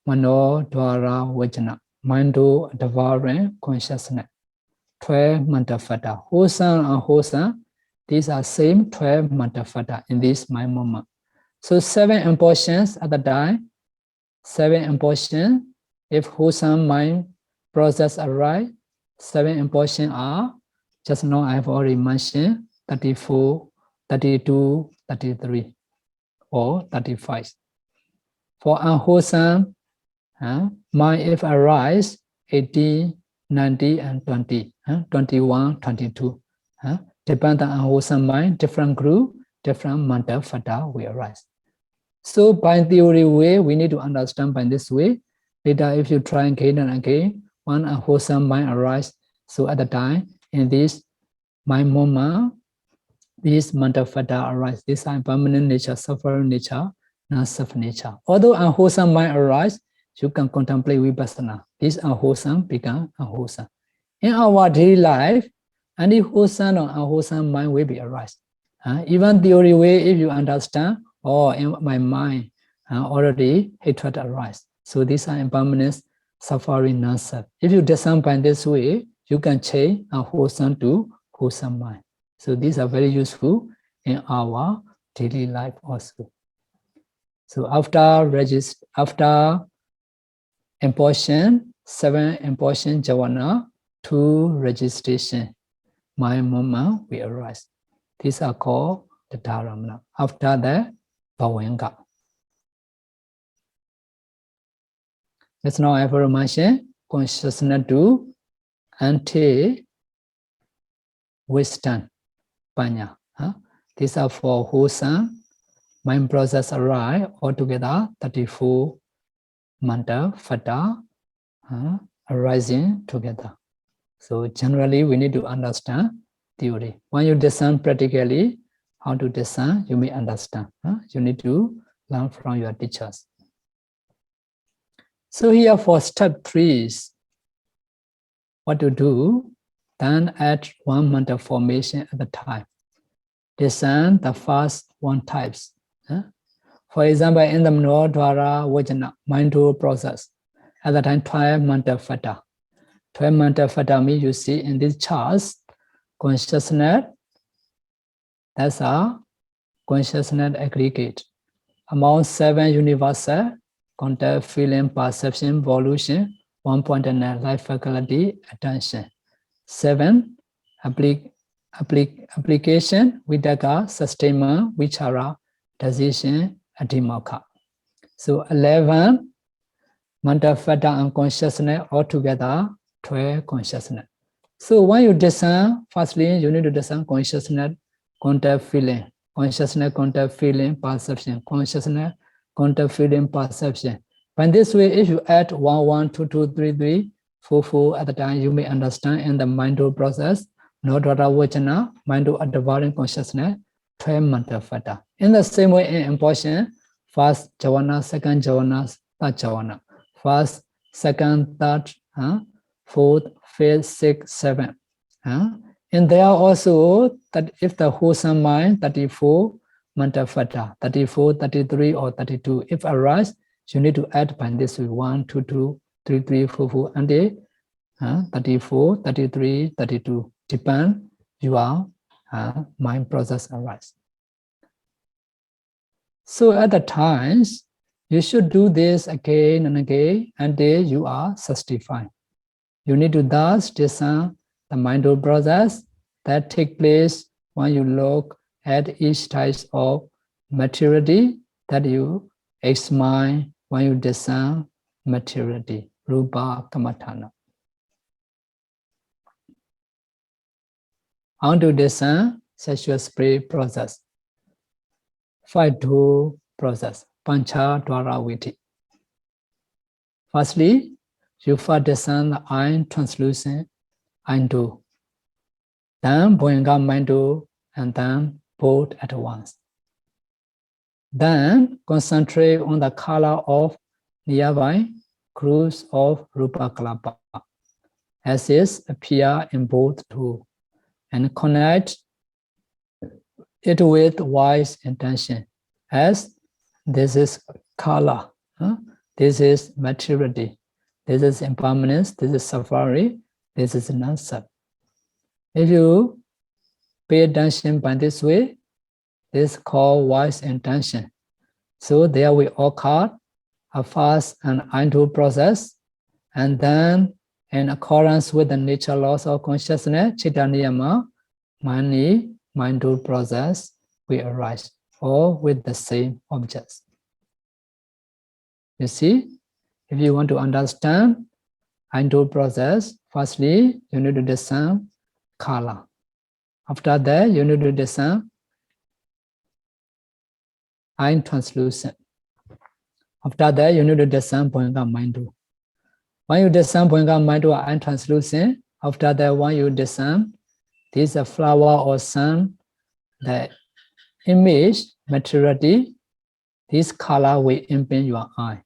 Manodhara Vajana, mindful devouring consciousness. 12 mental fetters. Wholesome and unwholesome, these are same 12 mental fetters in this mind moment. So 7 impulsions at the time, 7 impulsions. If wholesome mind process arise, 7 impulsions are, just now I have already mentioned, 34, 32, 33, or 35. For unwholesome mind, if arise, 18, 90, and 20, 21, 22. Depend on unwholesome mind, different group, different mental fetters will arise. So by theory way, we need to understand by this way. Later, if you try again and again, one unwholesome mind arises. So at the time, in this mind moment, these mental fetters arise. These are impermanent nature, suffering nature, non-self nature. Although unwholesome mind arises, you can contemplate vipassana. This unwholesome become unwholesome. In our daily life, any wholesome or unwholesome mind will be arise. Even theory way, if you understand, in my mind already hatred arise. So these are impermanence, suffering, non-self. If you discern by this way, you can change unwholesome to wholesome mind. So these are very useful in our daily life also. So after impulsion, 7 impulsion jhana, 2 registration, mind moment will arise. These are called the dharamana. After that, Bhavanga. That's now I have mentioned consciousness to anti-wisdom, panya. These are for wholesome mind process arise altogether 34 mental fetters arising together. So generally we need to understand theory. When you discern practically, how to discern, you may understand. You need to learn from your teachers. So here for step 3 is what to do, then add 1 mental formation at a time. Discern the first 1 types. For example, in the Manodhara Vajana, mindful process, at the time 12 mental fetters. 12 mental fetters means you see in these charts, consciousness, that's a consciousness aggregate. Among 7 universal, contact, feeling, perception, volition, 1.9 life faculty, attention. 7 application, vidaka, sustainment, vichara, decision, adhimokha. So 11 mental fetters and consciousness altogether 12 consciousness. So when you discern, firstly you need to discern consciousness, contact, feeling, consciousness, contact, feeling, perception, consciousness, contact, feeling, perception. By this way, if you add 1, 1, 2, 2, 3, 3, 4, 4 at the time, you may understand in the mindful process, Manodhara Vajana, mindful devouring consciousness, 12 mental fetters. In the same way in impulsion, first jhana, second jhana, third jhana. First, second, third, 4th, 5th, 6th, 7th. And there are also that if the wholesome mind, 34 mental fetters, 34, 33, or 32, if arise, you need to add by this way 1, 2, 2, 3, 3, 4, 4, and they 34, 33, 32. Depend your mind process arises. So at the times, you should do this again and again until you are satisfied. You need to thus discern the mindful process that takes place when you look at each type of materiality that you examine when you discern materiality, Rūpa Kammatthana. On to discern sexual spirit process. 5-2 process, Pancha Dwara Viti. Firstly, you first discern the eye translucent, Eye-2. Then Bhoyanga Mind-2, and then both at once. Then concentrate on the color of nearby groups of Rūpa Kalapa, as is appear in both two, and connect it with wise intention, as this is color, this is materiality, this is impermanence, this is suffering, this is non-self. If you pay attention by this way, this is called wise intention. So there we occur a fast and mindful process, and then in accordance with the nature laws of consciousness, Citta Niyama, mindful process will arise, all with the same objects. You see, if you want to understand mindful process, firstly, you need to discern color. After that, you need to discern eye translucent. After that, you need to discern Bhoyanga Mind-2. When you discern Bhoyanga Mind-2 eye translucent, after that, when you discern this is a flower or sun, the image, materiality, this color will impinge your eye.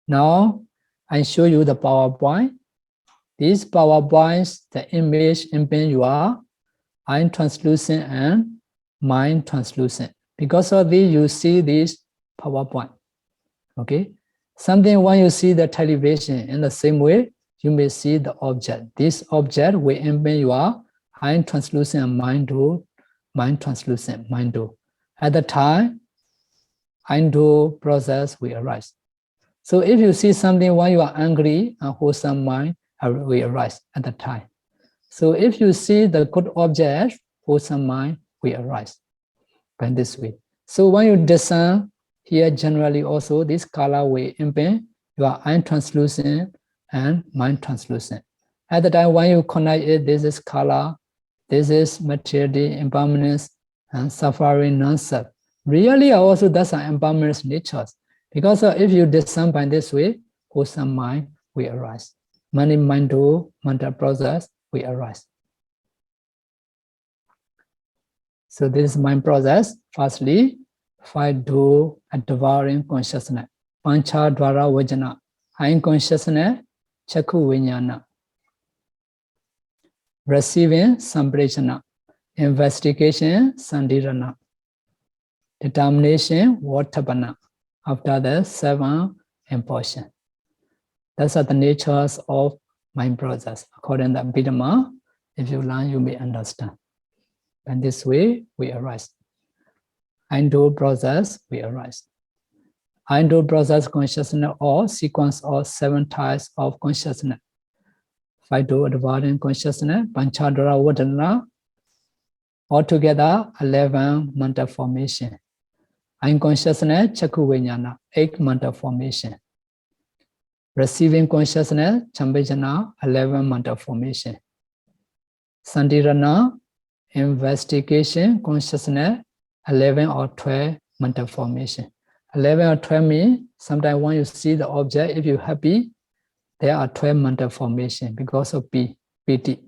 Now, I show you the PowerPoint. These PowerPoints, the image impinge your eye translucent and mind translucent. Because of this, you see this PowerPoint. Okay? Something when you see the television in the same way, you may see the object. This object will impinge your eye translucent and mind translucent, mind-2. At the time, mind-2 process will arise. So if you see something when you are angry, a wholesome mind will arise at the time. So if you see the good object, wholesome mind will arise by this way. So when you discern here, generally also this color will impinge your eye translucent and mind translucent. At the time when you connect it, this is color, this is materiality, impermanence, and suffering, non-self. Really also that's an impermanence natures. Because if you discern by this way, wholesome mind will arise. Mind-2 mental process will arise. So this is mind process. Firstly, 5-2 devouring consciousness. Pancha Dwara Vajana. Eye consciousness, Chakku Vijnana. Receiving Samprajana. Investigation, Sandirana. Determination, Ānāpāna. After the 7 impulsion. Those are the natures of mind process. According to Dhammasāra, if you learn, you may understand. And this way, we arise. Mindful process, we arise. Mindful process consciousness or sequence of 7 types of consciousness. 5-2 devouring consciousness, Panchadhara Vadana, altogether 11 mental formation. Unconsciousness, Chakku Vijnana, 8 mental formation. Receiving consciousness, Chambajana, 11 mental formation. Sandirana, investigation consciousness, 11 or 12 mental formation. 11 or 12 means sometimes when you see the object, if you're happy, there are 12 mental formation because of piti.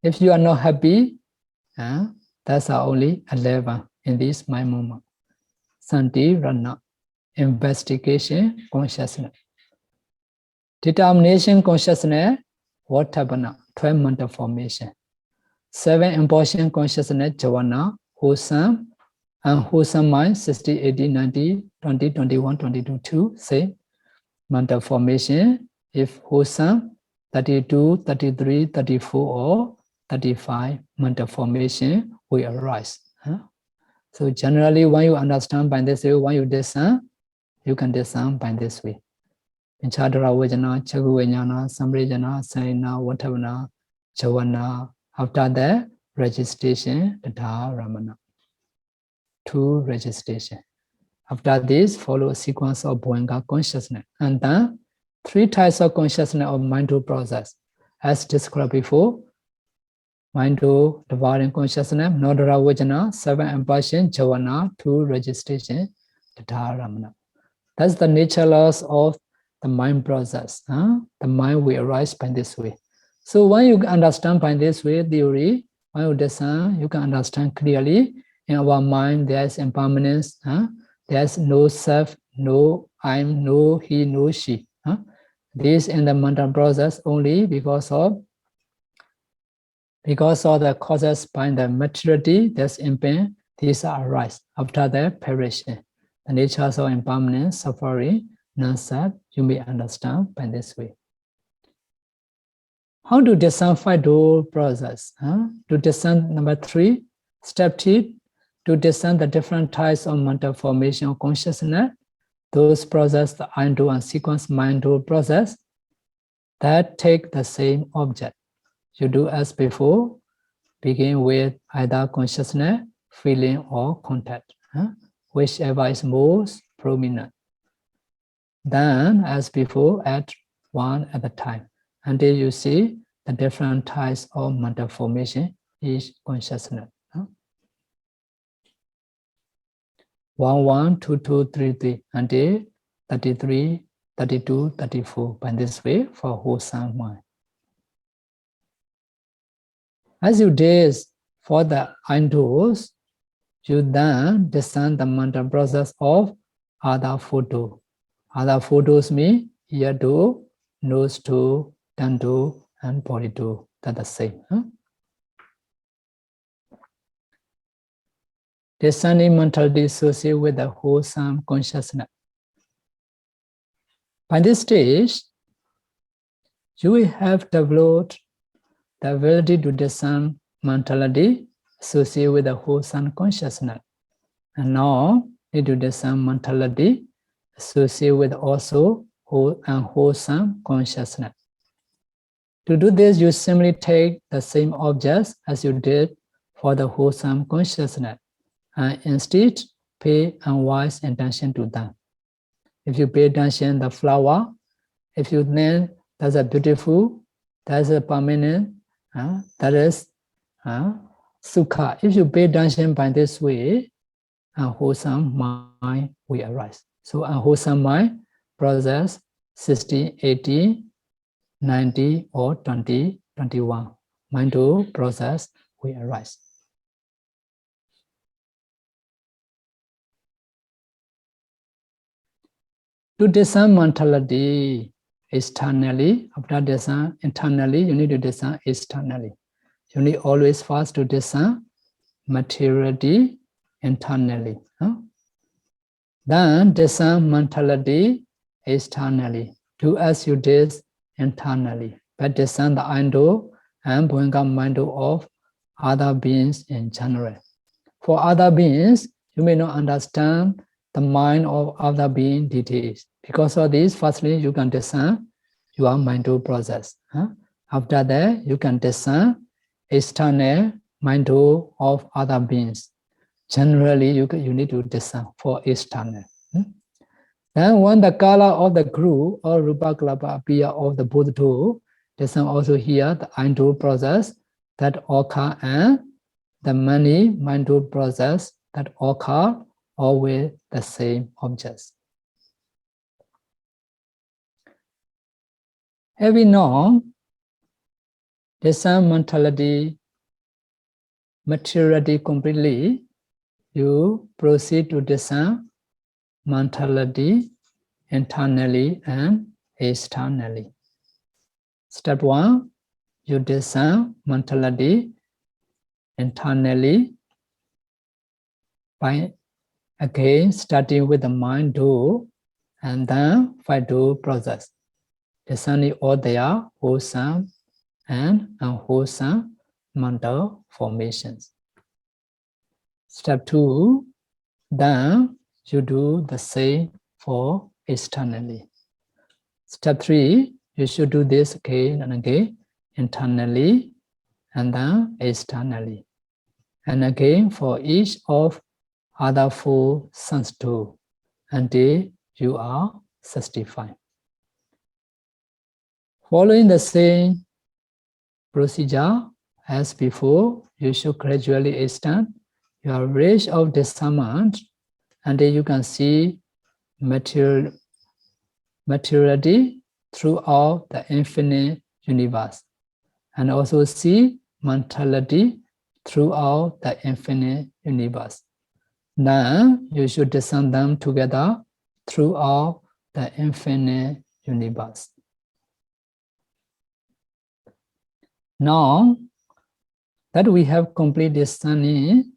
If you are not happy, that's only 11 in this mind moment. Sandirana, investigation consciousness. Determination consciousness, Ānāpāna, 12 mental formation. 7 impulsion consciousness, Javana, wholesome, and wholesome mind, 60, 80, 90, 20, 21, 22, 2, say, mental formation. If wholesome, 32, 33, 34, or 35 mental formation will arise. So generally, when you understand by this way, when you discern, you can discern by this way. In Chadara Vajana, Chagu Vijnana, Samrijana, Sarina, Vatavana, Chavana. After that, registration, Tata Ramana. 2 registration. After this, follow a sequence of Bhuanga consciousness. And then 3 types of consciousness of mindful process. As described before, mindful devouring consciousness, Nodara Vajana, 7 impulsion, Javana, 2 registration, Tata Ramana. That's the nature laws of the mind process. The mind will arise by this way. So when you understand by this way theory, when you discern, you can understand clearly in our mind there is impermanence, there's no self, no I'm, no he, no she. This in the mental process only because of the causes by the materiality that's impact, these are arise after their perishing. The natures of impermanence, suffering, non-self, you may understand by this way. How to discern 5-door process? To discern number 3, step 3, to discern the different types of mental formation of consciousness, those process, the undo and sequence mind-door process, that take the same object. You do as before, begin with either consciousness, feeling, or contact, whichever is most prominent. Then, as before, add 1 at a time, until you see the different types of mental formation, each consciousness. 1, 1, 2, 2, 3, 3, until 33, 32, 34, by this way for wholesome mind. As you did for the undoes, you then discern the mental process of other 4 doors. Other 4 doors mean ear door, nose door, tongue door, and body door. They're the same. Discerning mentality associated with the wholesome consciousness. By this stage, you will have developed the ability to discern mentality associated with the wholesome consciousness. And now, need to discern mentality associated with also unwholesome consciousness. To do this, you simply take the same objects as you did for the wholesome consciousness, and instead pay unwise attention to them. If you pay attention to the flower, if you think that's a beautiful, that's a permanent, that is sukha. If you pay attention by this way, unwholesome mind will arise. So unwholesome mind process 60, 80, 90, or 20, 21. Mindful process will arise. To discern mentality externally, after discern internally, you need to discern externally. You need always first to discern materiality internally. Then discern mentality externally. Do as you did internally, but discern the undo and bring up mind of other beings in general. For other beings, you may not understand the mind of other being details. Because of this, firstly, you can discern your mindful process. After that, you can discern external mindful of other beings. Generally, you need to discern for external. Then when the color of the group or Rūpa Kalapa appear of the Buddha too, discern also here the mindful process that occur and the many mindful process that occur all with the same objects. Having known discern mentality, materiality completely, you proceed to discern mentality internally and externally. Step 1, you discern mentality internally by again starting with the mind door and then 5-door process. Discerning all their wholesome and unwholesome mental formations. Step 2, then you do the same for externally. Step 3, you should do this again and again, internally and then externally. And again for each of other 4 sense too, until you are satisfied. Following the same procedure as before, you should gradually extend your range of discernment until you can see materiality throughout the infinite universe, and also see mentality throughout the infinite universe. Then you should discern them together throughout the infinite universe. Now that we have complete discerning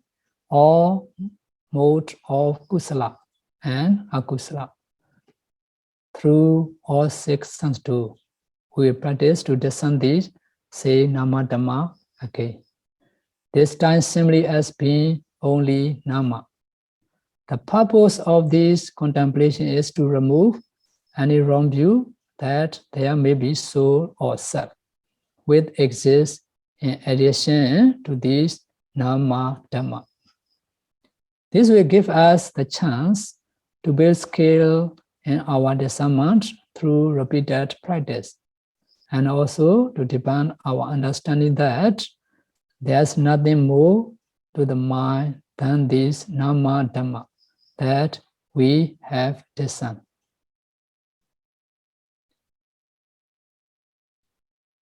all modes of kusala and akusala through all 6 sense too, we will practice to discern these, say nama dhamma again. This time simply as being only nama. The purpose of this contemplation is to remove any wrong view that there may be soul or self, which exists in addition to this nama dhamma. This will give us the chance to build skill in our discernment through repeated practice, and also to deepen our understanding that there's nothing more to the mind than this nama dhamma that we have discerned.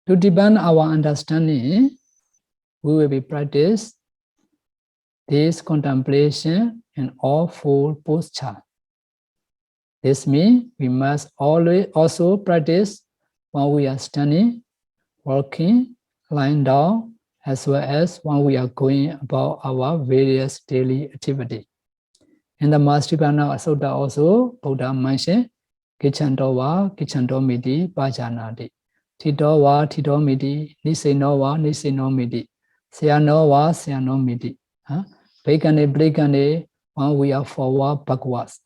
To deepen our understanding, we will be practice this contemplation in all 4 postures. This means we must always also practice when we are standing, walking, lying down, as well as when we are going about our various daily activities. In the Nibbāna Sutta also, Buddha mentioned, Kichantowa, Kichantomiti, Pajanati. Titowa, Titomiti, Nisenowa, Nisenomiti. Sianowa, Sianomiti. Blikane, when we are forward, backwards.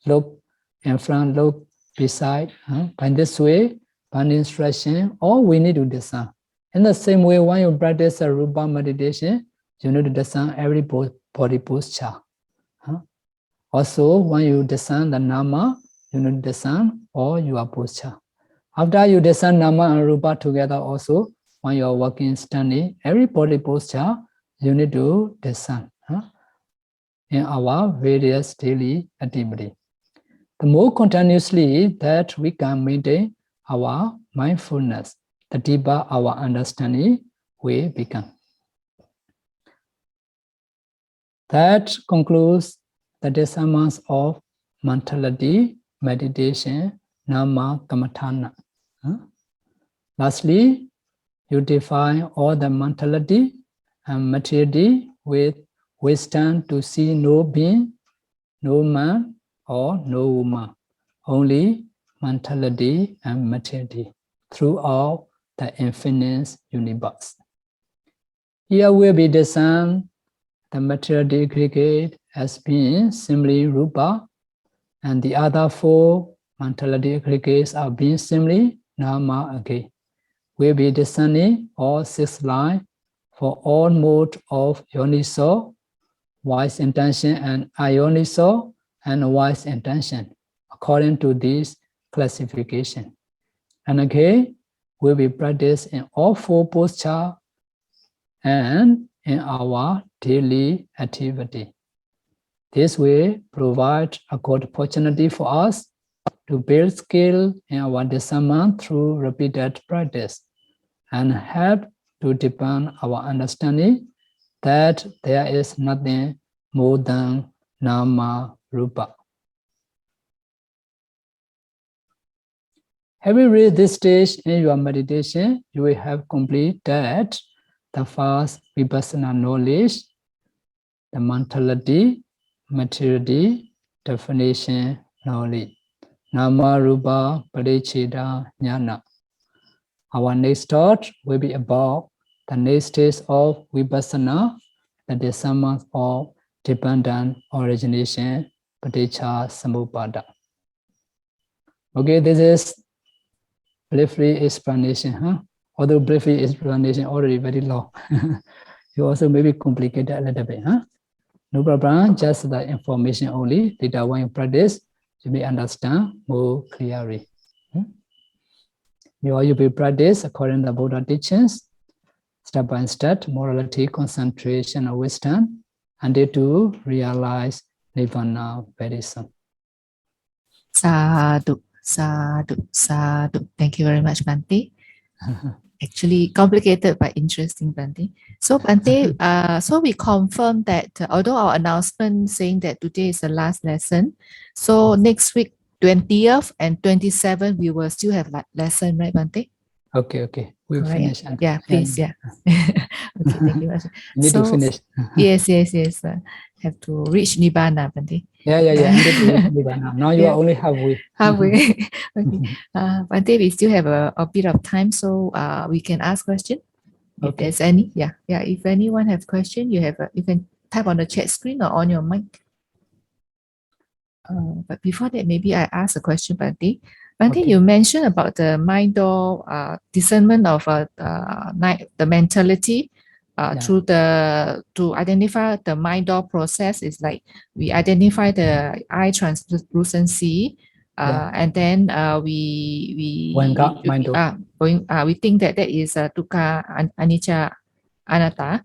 Look in front, look beside. By this way, by instruction, all we need to discern. In the same way, when you practice a Rūpa meditation, you need to discern every body posture. Also, when you discern the nama, you need to discern all your posture. After you discern nama and Rūpa together also, when you are walking, standing, every body posture, you need to discern in our various daily activities. The more continuously that we can maintain our mindfulness, the deeper our understanding will become. That concludes the discernment of mentality, meditation, nama, kammatthana. Lastly, you define all the mentality and materiality with wisdom to see no being, no man, or no woman, only mentality and materiality throughout the infinite universe. Here will be discerned the materiality aggregate as being simply Rūpa, and the other 4 mentality aggregates are being simply nama again. We'll be discerning all 6 lines for all modes of yoniso, wise intention, and ayoniso, and wise intention, according to this classification. And again, we'll be practiced in all 4 postures and in our daily activity. This will provide a good opportunity for us to build skill in our discernment through repeated practice, and help to deepen our understanding that there is nothing more than nama Rūpa. Having reached this stage in your meditation, you will have completed the first vipassana knowledge, the mentality, materiality, definition knowledge, nama Rūpa Paricheda Jnana. Our next thought will be about The next stage of Vipassana, that is summons of dependent origination, Paticca Samuppada. Okay, this is briefly explanation, huh? Although briefly explanation already very long. You also maybe complicated a little bit, huh? No problem, just the information only. Later when you practice, you may understand more clearly. You will practice according to the Buddha teachings, step by step, morality, concentration, and wisdom, until to realize Nibbāna very soon. Sadhu, sadhu, sadhu. Thank you very much, Bhante. Actually complicated but interesting, Bhante. So Bhante, so we confirm that although our announcement saying that today is the last lesson, so next week 20th and 27th we will still have lesson, right, Bhante? Okay. We'll finish. Yeah, please, yeah. Okay, thank you very much. Need to finish. Yes. Have to reach Nibbāna, Bhante. Yeah. Nibbāna. Now you are only halfway. Halfway. Okay. Bhante, we still have a bit of time, so we can ask question. If there's any, yeah. If anyone have question, you can type on the chat screen or on your mic. But before that, maybe I ask a question, Bhante. Bhante, you mentioned about the mind door discernment of the mentality to identify the mind door process is like we identify the eye translucency, and then we think that is dukkha, anicca, anatta,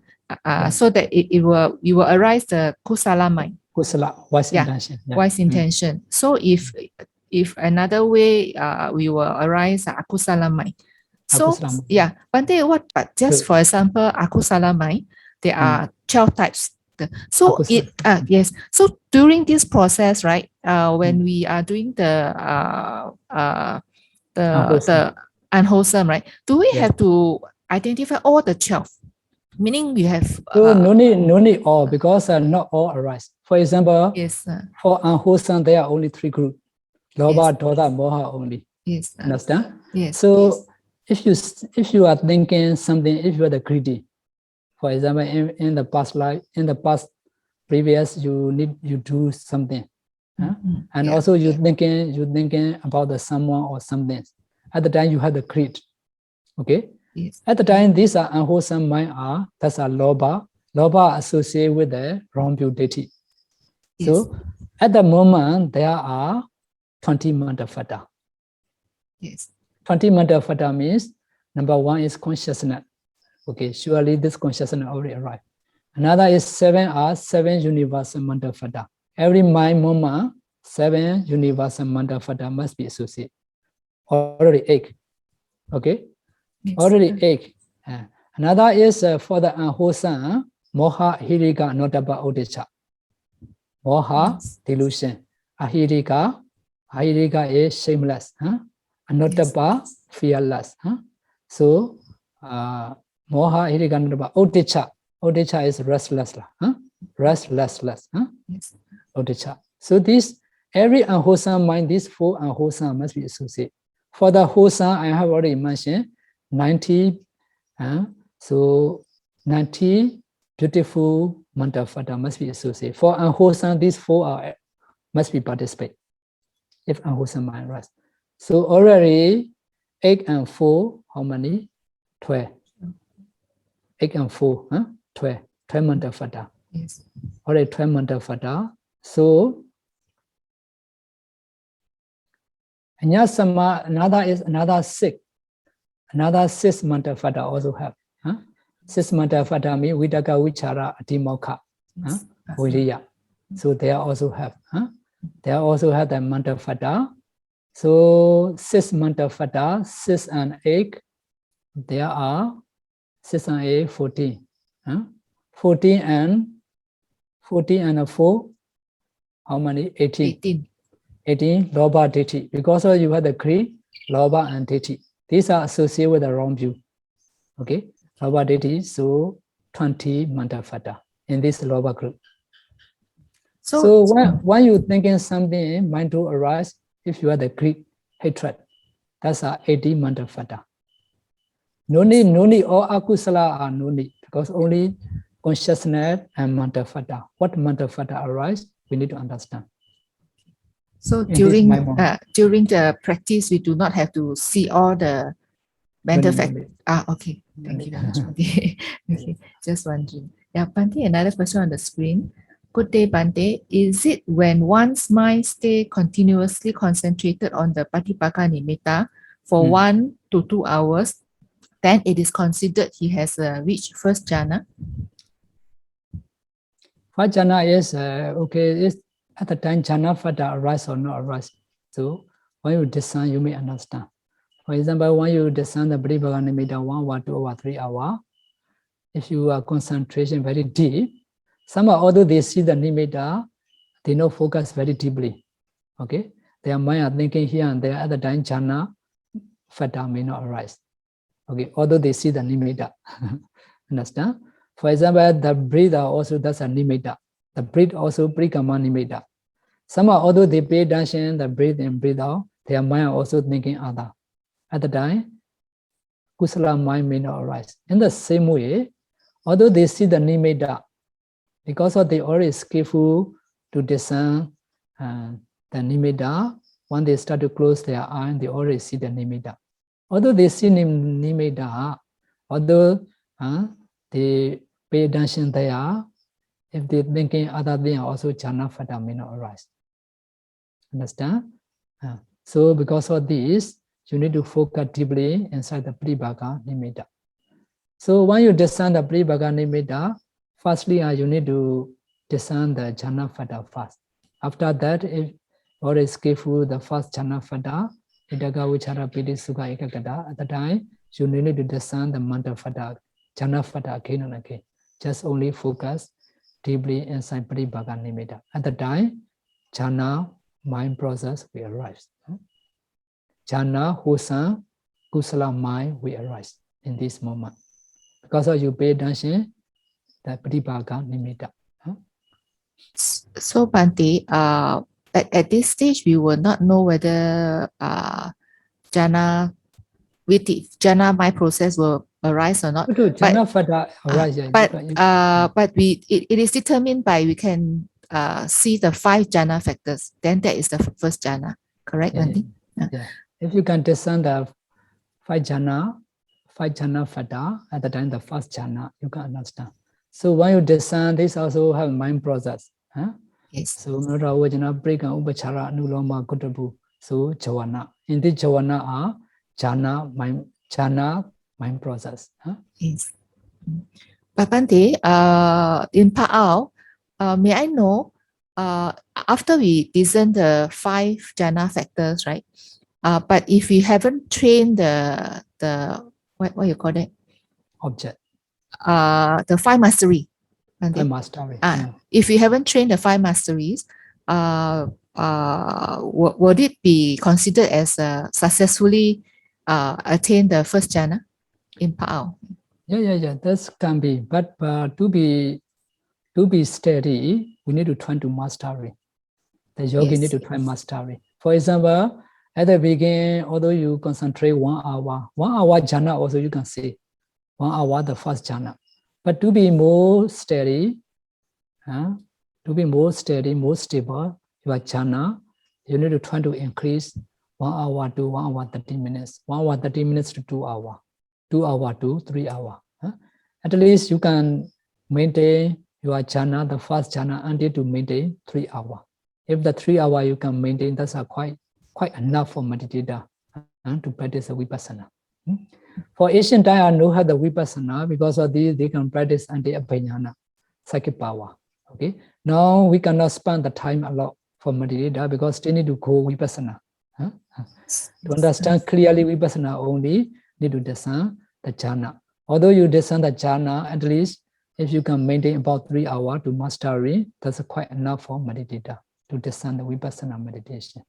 so that it will arise the kusala mind. Kusala, wise intention. Wise intention. So if another way, we will arise akusala mind. So Bhante, but just for example, akusala mind, there are 12 types. So yes. So during this process, right, when we are doing the unwholesome, right, do we have to identify all the 12? Meaning we have no need all, because not all arise. For example, for unwholesome there are only 3 groups. Lobha, Dodha, Moha only. Yes. Understand? Yes. So if you are thinking something, if you are the greedy, for example, in the past life, in the past previous, you do something, and also you thinking about the someone or something. At the time you have the greed. Okay. Yes. At the time these are unwholesome mind that's a lobha. Lobha associated with the wrong view deity. Yes. So at the moment there are 20 mandapata. Yes. 20 mandapata means number 1 is consciousness. Okay, surely this consciousness already arrived. Another is 7 universal mandapata. Every mind moment, 7 universal mandapata must be associated. Already 8. Okay? Yes. Already 8. Another is for the unwholesome, moha, hirika, notapa, odicca. Moha, delusion. Ahirika is shameless. Anotapa, fearless. So, moha, hirika, notapa, odicca. Odicca is restless. Restless. Yes. Odicca. So this, every unwholesome mind, these 4 unwholesome must be associated. For the wholesome, I have already mentioned 90. So 90 beautiful mandapata must be associated. For unwholesome, these 4 must be participate. If unwholesome mind rise. So already 8 and 4, how many? 12. 8 and 4, 12. 12 mandapata. Yes. Already 12 mandapata. So Anyasama, another 6. Another 6 mandapata also have. 6 mandapata means Vidaka, Vichara, Adhimokha, Viriya. So they also have. They also have the mandapata. So 6 mandapata, 6 and 8. There are 6 and 8, 14. 14 and 4. How many? 18. 18, Lobha, Ditti. Because you have the greed, Lobha and Ditti. These are associated with the wrong view. Okay? Lobha, Ditti, so 20 mandapata in this Lobha group. So when you thinking something, mind to arise, if you have the greed, hatred, that's 80 mandapata. No need, all akusala are no need, because only consciousness and mental fata. What mental fata arise, we need to understand. So In this during the practice, we do not have to see all the mental factors. Okay. Thank you very much, Bhante. Okay, just wondering. Yeah, Bhante, another question on the screen. Good day, Bhante. Is it when one's mind stay continuously concentrated on the Patipaka Nimitta for 1 to 2 hours, then it is considered he has reached first jhana? First jhana is okay. Is at the time jhana fata arise or not arise. So when you discern, you may understand. For example, when you discern the Patipaka Nimitta 1 hour, 2 hour, 3 hour, if you are concentration very deep, somehow although they see the Nimitta, they not focus very deeply. Okay, their mind are thinking here and there. At the time jhana fata may not arise. Okay, although they see the Nimitta. Understand? For example, the breather also does a Nimitta. The breath also Prikama Nimitta. Somehow, although they pay attention, the breathe in, breathe out, their mind are also thinking other. At the time, Kusala mind may not arise. In the same way, although they see the Nimitta, because of they already skillful to discern the Nimitta, when they start to close their eye, they already see the Nimitta. Although they see Nimitta, although they pay attention there, if they thinking other thing, also jhana fata may not arise. Understand? So because of this, you need to focus deeply inside the Patipaka Nimitta. So when you discern the Patipaka Nimitta, firstly, you need to discern the jhana fata first. After that, if all is skillful, the first jhana fata, Itaga Vichara Piti Sukha Ekagata, at the time, you need to discern the mental fata, jhana fata again and again. Just only focus deeply inside Patipaka Nimitta. At the time, jhana, mind process will arise. Jhana, Wholesome, Kusala mind will arise in this moment. Because of you pay attention, the Patipaka Nimitta. So, Bhante, at this stage, we will not know whether jhana mind process will arise or not. Jhana fata arise. But it is determined by we can see the 5 jhana factors. Then that is the first jhana, correct, Bhante? Yeah. If you can discern the 5 jhana fata, at the time the first jhana, you can understand. So when you discern, this also have mind process. Yes. So Mara Vajana Brika Upachara Nuloma Kutabu. So Javana. In this Javana are jhana mind process. Yes. But Bhante, in Pa-Auk, may I know, after we discern the 5 jhana factors, right? But if we haven't trained the what you call it? Object. The 5 mastery. 5 mastery. If we haven't trained the 5 masteries, would it be considered as successfully attained the first jhana in Pa-Auk? Yeah. That can be. But to be steady, we need to try to mastery. The yogi need to try mastery. For example, at the beginning, although you concentrate 1 hour, 1 hour jhana also you can see 1 hour the first jhana. But to be more steady, more stable, your jhana, you need to try to increase 1 hour to 1 hour 30 minutes, 1 hour 30 minutes to 2 hours, 2 hour to 3 hours. At least you can maintain your jhana, the first jhana, until to maintain 3 hours. If the 3 hours you can maintain, that's quite enough for meditator to practice the vipassana. For Asian time, I know how the vipassana, because of this, they can practice anti-abhijnana, psychic power. Okay. Now we cannot spend the time a lot for meditator because they need to go vipassana. To understand clearly vipassana only, need to discern the jhana. Although you discern the jhana, at least if you can maintain about 3 hours to mastery, that's quite enough for meditator to discern the vipassana meditation.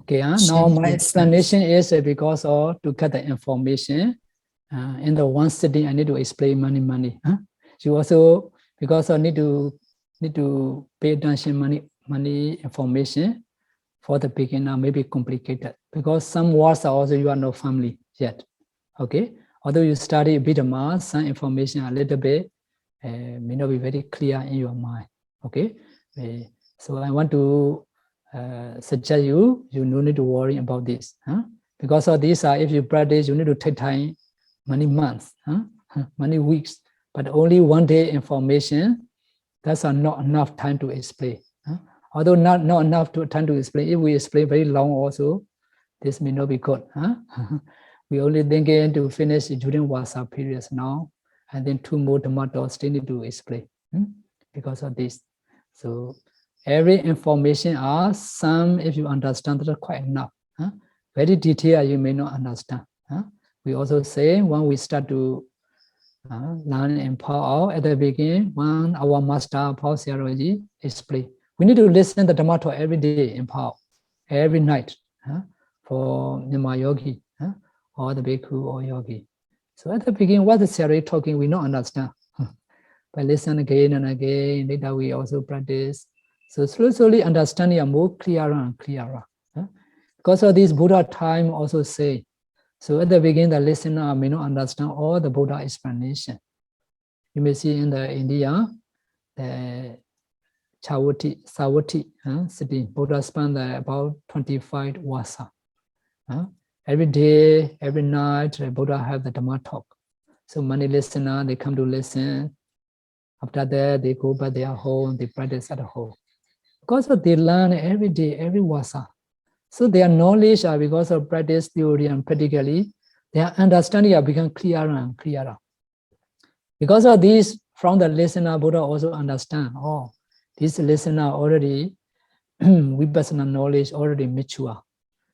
Okay, now my explanation is because of to get the information. In the one sitting, I need to explain many. You also, because I need to pay attention many information for the beginner may be complicated because some words are also you are not family yet. Okay, Although you study Dhamma, some information a little bit may not be very clear in your mind. Okay, so I want to suggest you no need to worry about this. Because of this, if you practice, you need to take time, many months, many weeks, but only one day information. That's not enough time to explain. Although not enough time to explain, if we explain very long also, this may not be good. We only thinking to finish during Vasa periods now, and then 2 more Dhamma still need to explain because of this. So every information are some, if you understand, that's quite enough. Very detailed, you may not understand. We also say when we start to learn in Pa-Auk at the beginning, when our master Pa-Auk Sayadaw explain, we need to listen to the Dhamma talk every day in Pa-Auk, every night for Myanmar yogi or the bhikkhu or yogi. So at the beginning, what the Sayadaw talking, we don't understand. But listen again and again, later we also practice. So slowly understanding are more clearer and clearer. Because of this Buddha time also say, so at the beginning, the listener may not understand all the Buddha explanation. You may see in the India, the Savati city, Buddha spent about 25 Vasa. Every day, every night, the Buddha have the Dhamma talk. So many listeners, they come to listen. After that, they go back their home, they practice at home. Because they learn every day, every Vasa. So their knowledge are because of practice, theory, and practically, their understanding have become clearer and clearer. Because of this, from the listener, Buddha also understand, this listener already, Vipassana knowledge already mature.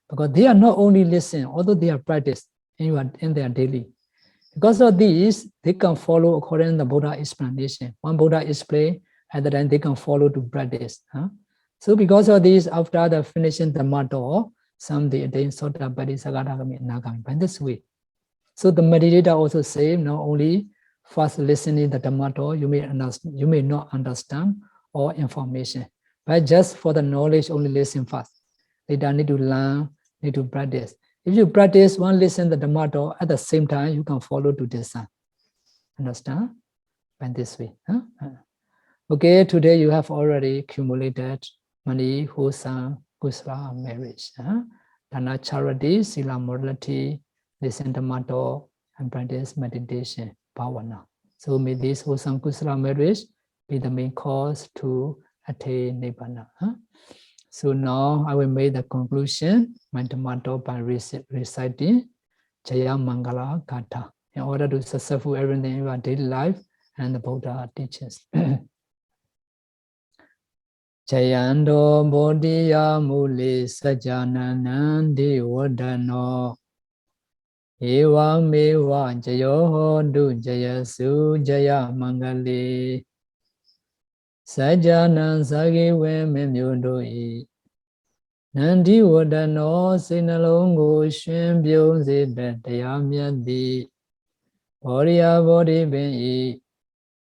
Because they are not only listen, although they are practice in their daily. Because of this, they can follow according to the Buddha explanation. One Buddha explain, at the time they can follow to practice. So because of this, after the finishing the Dhamma, some they attain Sota, Bodhisattva, Nagami, by this way. So the meditator also say, not only first listening the Dhamma, you may not understand all information, but just for the knowledge, only listen first. Later need to learn, need to practice. If you practice one listen the Dhamma, at the same time you can follow to discern. Understand? By this way. Okay, today you have already accumulated many wholesome kusala marriage. Dana charity, sila morality, listen Dhamma, and practice meditation, bhavana. So may this wholesome kusala marriage be the main cause to attain Nibbāna. So now I will make the conclusion, my Dhamma by reciting Jaya Mangala Gatha in order to successful everything in your daily life and the Buddha teaches. Jayando Bodhiya Muli Sajananandi Wadano Ewa Mewa Jayo Du Jayasu Jaya Mangali Sajanan Sagi Weme Myudoi Nandi Wadano Sinalongo Shin Byose Betaya Myadi Bodhiya Bodhi Ben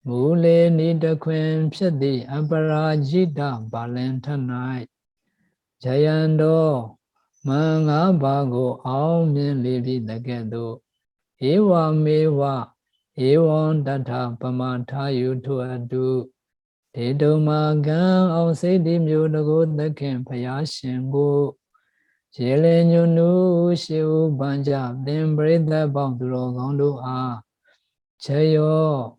Mule Nida Queen Pshadi Aparajita Balentanai Jayando Manga Bago Aum Livi Dagedo Ewa Mewa Ewan Data Pamata Yutu Adu Dedo Magan Aum Sedi Mudago the Camp Payashingo Jelenyunu Shiu Banja Then break the Bangduro Gondo A Chayo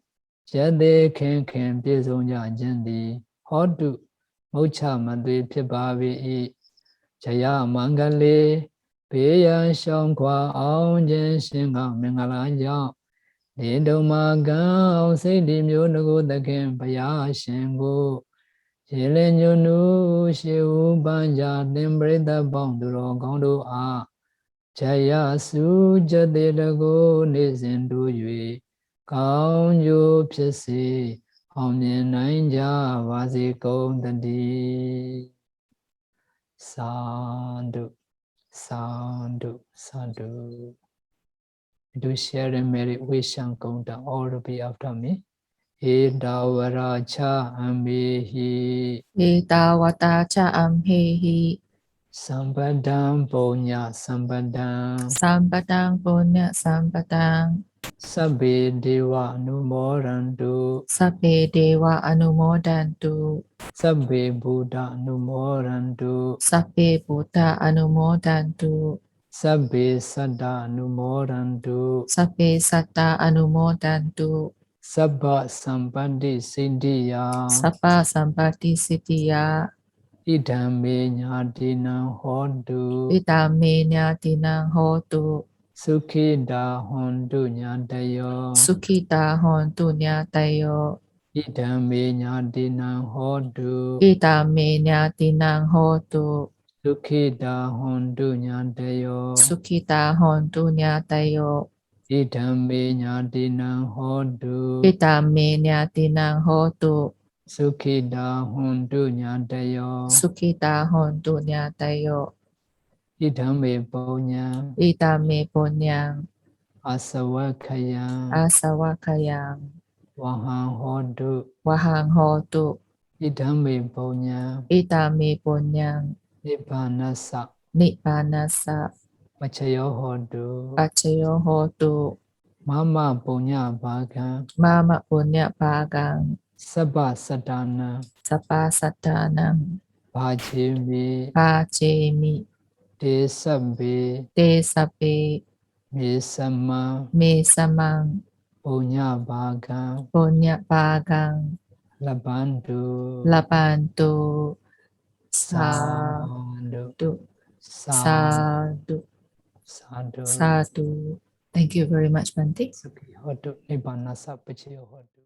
Jade Ken Pizonya Jendi Hodu Mocha Madri Pibavi Jaya Mangale Peya Shankwa Aunjen Shinga Mingala Jao Dedo Magan Sedi Munago the Ken Paya Shingo Jelenyunu Shiu Banja Then break the Bangduro Gondo A Jaya Su Jade Lago Nizindu Yui Kaun Yu Pisi Omni Nanja Vasi Kondadi Sadhu Sadhu Sadhu. Do share and merit wish and contact all to be after me. Edawaracha Ambihi Etawata cha amhehi Sampadam Punya Sampadam Sampadang punya sampadang Sabbe Deva Anumodantu. Sabbe Deva Anumodantu. Sabbe Buddha Anumodantu. Sabbe Buddha Anumodantu. Sabbe Saddha Anumodantu. Sabbe Satta Anumodantu. Sabba Sampatti Siddhiya. Sabba Sampatti Siddhiya. Idhamme Nyatinam Hontu. Idame Nyatinang Hotu. Sukhida Hontu Nyatayo. Sukhita Hontu Nyatayo. Idhamme Nyatinam Hontu. Idame Nyatinang Hotu. Sukhida Hontu Nyatayo. Sukhita Hontu Nyatayo. Idhamme Nyatinam Hontu. Idame Nyatinang Hotu. Sukhida Hontu Nyatayo. Sukhita Hontu Nyatayo. Idhamme Punyam. Idame Punyang. Asavakayam. Asawakayang. Vahang Hontu. Wahang Hotu. Idhamme Punyam. Idame Punyang. Nibbānasa. Nibbānasa. Pachayo Hontu. Pachayo Hotu. Mama Punya Bhagam. Mama Punya Bhagang. Sabba Sadhana. Sapa Satanang. Bhajimi. Pachemi. Te Sabbe. Te Sape. Me Sama. Me Samang. Punya Bhagam. Punya Bhagang. Labantu. Labantu. Sadhu. Sadhu. Sadhu. Sadhu. Sadhu. Sadhu. Thank you very much, Bante. Sukhi Hotu. Nibbānasa Pachayo Hontu.